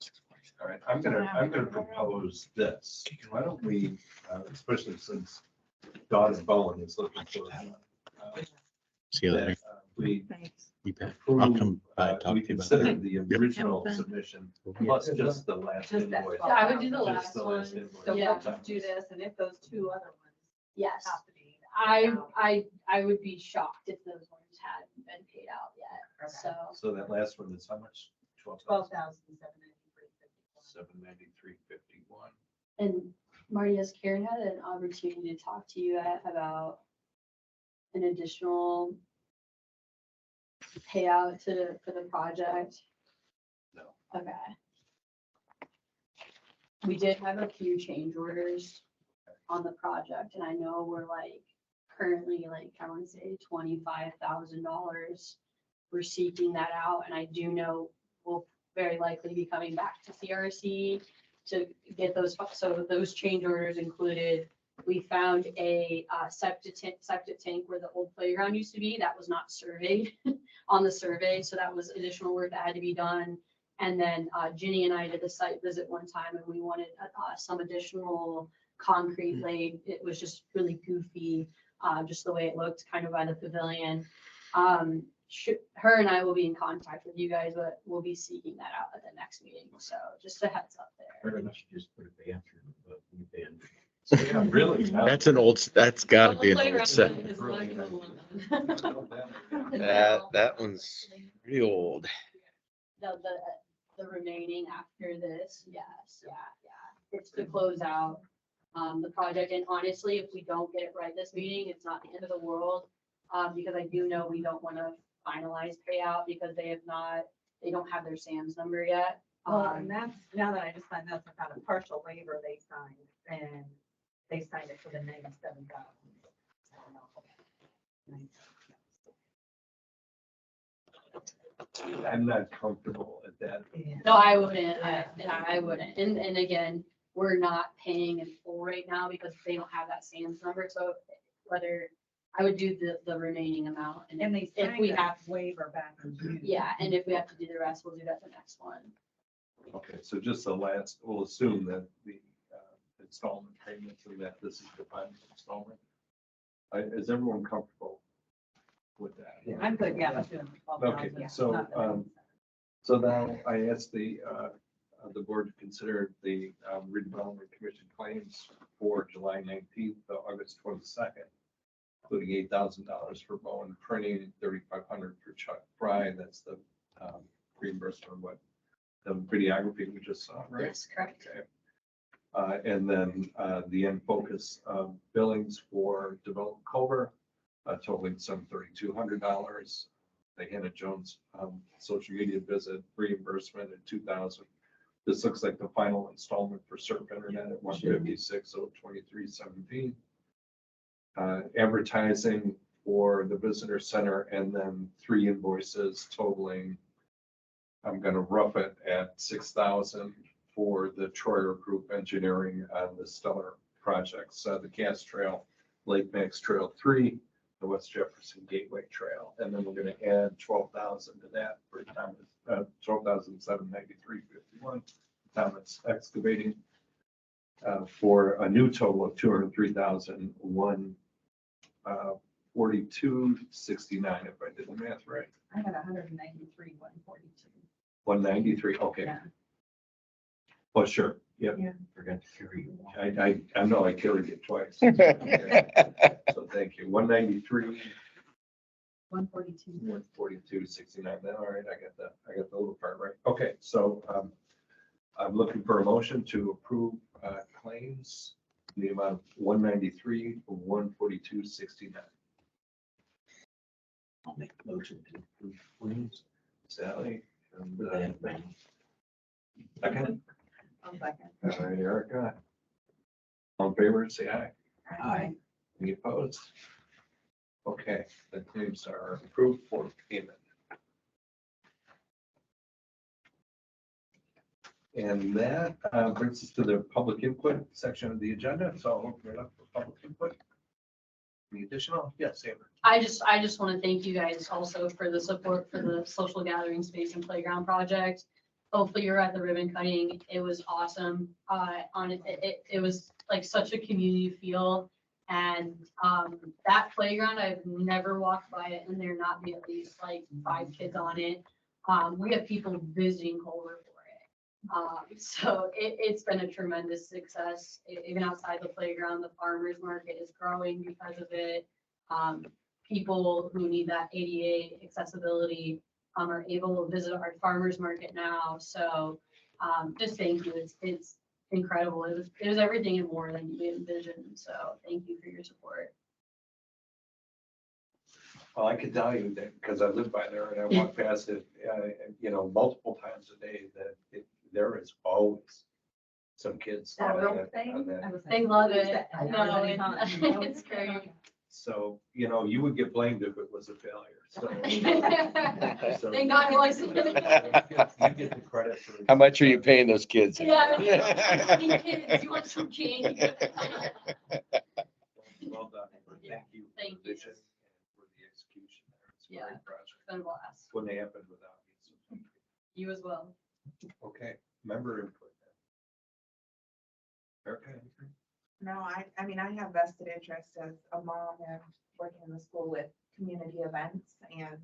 All right, I'm gonna propose this. Why don't we, especially since Donna Bowen is looking for. See you later. We Thanks. You bet. approve, I'll come by and talk we to you about consider that. the Yep. original Have fun. submission plus just the last Just that invoice. twelve. Yeah, I would do the Just last the one. last invoice. So Yeah. we'll just do this, and if those two other ones Yes, have to be. I would be shocked if those ones hadn't been paid out yet, Okay. so. So that last one is how much? 12,793.51. 793.51. And Marty, has Karen had an opportunity to talk to you about an additional payout for the project? No. Okay. We did have a few change orders on the project, and I know we're like currently like, I want to say $25,000. We're seeking that out, and I do know we'll very likely be coming back to CRC to get those. So those change orders included, we found a septic tank where the old playground used to be. That was not surveyed on the survey, so that was additional work that had to be done. And then Ginny and I did the site visit one time, and we wanted some additional concrete laid. It was just really goofy, just the way it looked kind of by the pavilion. Her and I will be in contact with you guys, but we'll be seeking that out at the next meeting. So just a heads up there. Or unless you just put a bathroom, but we've been. Yeah, really. That's an old, that's gotta be an The old playground set. is not gonna allow. That one's pretty old. The remaining after this, yes, yeah. It's to close out the project. And honestly, if we don't get it right this meeting, it's not the end of the world. Because I do know we don't want to finalize payout because they don't have their SAM's number yet. Well, and that's, now that I just signed this, I found a partial waiver they signed, and they signed it for the 97,000. I'm not comfortable at that. No, I wouldn't, I wouldn't. And again, we're not paying in full right now because they don't have that SAMS number, so whether, I would do the remaining amount. And they if signed we a have, waiver back in June. yeah, and if we have to do the rest, we'll do that the next one. Okay, so just the last, we'll assume that the installment payments and that this is the final installment. Is everyone comfortable with that? Yeah. I'm good, yeah. let's do it. Okay, Yeah, so, not the So now I ask the board to consider the redevelopment commission claims for July 19th to August 22nd, including $8,000 for Bowen Printing, $3,500 for Chuck Fry. That's the reimbursement of what the videography we just saw, right? Yes, correct. Okay. And then the end focus billings for Development Culver, totaling some $3,200. The Hannah Jones social media visit reimbursement at $2,000. This looks like the final installment for Surf Internet at $156,023.17. Advertising for the visitor center, and then 3 invoices totaling, I'm gonna rough it at $6,000 for the Troyer Group Engineering on the Stellar projects, the Cass Trail, Lake Max Trail 3, the West Jefferson Gateway Trail, and then we're gonna add 12,000 to that for Thomas, 12,793.51. Thomas Excavating, for a new total of 203,142.69, if I did the math right. I had 193, 142. 193, okay. Yeah. Oh, sure, yep. Yeah. Forgot to carry you. I know I carried it twice. Okay. So thank you. 193, 142. 142.69. All right, I got the little part right. Okay, so I'm looking for a motion to approve claims in the amount of 193, 142.69. I'll make a motion to approve claims. Sally and for that amount. second. One second. All right, Erica. All in favor, say aye. Aye. Any opposed? Okay, the claims are approved for payment. And that brings us to the public input section of the agenda. So I'll open it up for public input. Any additional? Yes, Amber. I just want to thank you guys also for the support for the social gathering space and playground project. Hopefully you're at the ribbon cutting. It was awesome. It was like such a community feel. And that playground, I've never walked by it and there not be at least like 5 kids on it. We have people visiting Culver for it. So it's been a tremendous success. Even outside the playground, the farmers market is growing because of it. People who need that ADA accessibility are able to visit our farmers market now. So just thank you. It's incredible. It was everything and more than you envisioned. So thank you for your support. Well, I can tell you that because I live by there and I walk past it, multiple times a day, that there is always some kids. That on real that- thing? on that. I was like, They love "Who's it. that?" I No, know it's great. So, you would get blamed if it was a failure. So. So- Thank God he likes it. You get the credit for. How much are you paying those kids? Yeah. Hey, kids, you want some candy? Well done. Thank you. for Thank the you. vision and for the execution there. It's a Yeah. great project. It's been a blast. When they happen without you. You as well. Okay, member input. Erica, anything? No, I mean, I have vested interest as a mom and working in the school with community events, and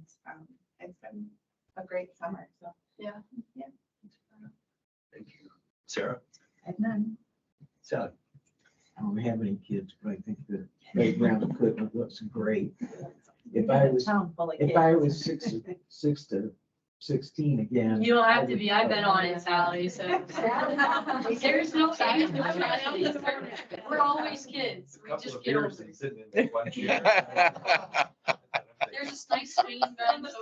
it's been a great summer, so. Yeah. Thank you. Sarah? I have none. Sally? I don't have any kids, but I think the playground equipment looks great. If I was, Town full of if I kids. was 6 to 16 again. You don't I have to would- be. I've been on it, Sally, so. There's no age. We're always kids. We Couple just of get beers older. and sitting in one chair. There's this nice swing bench over with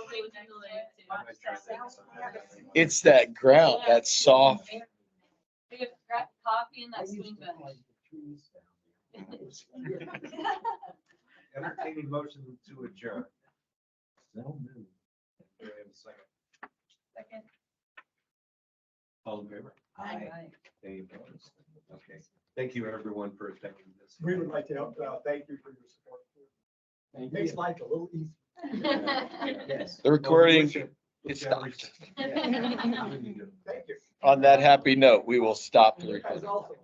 I might try that sometime. It's that ground, that soft. We have coffee in I that used swing to bench. plant the trees down Entertaining motion to adjourn. Do we have a second? Second. All in favor? Aye. Any opposed? Okay. Thank you, everyone, for attending this. We would like to help, thank you for your support. It makes life a little easier. Yes. The recording Wish it- is wish stopped. everything. Thank you. On that happy note, we will stop the You guys recording. also.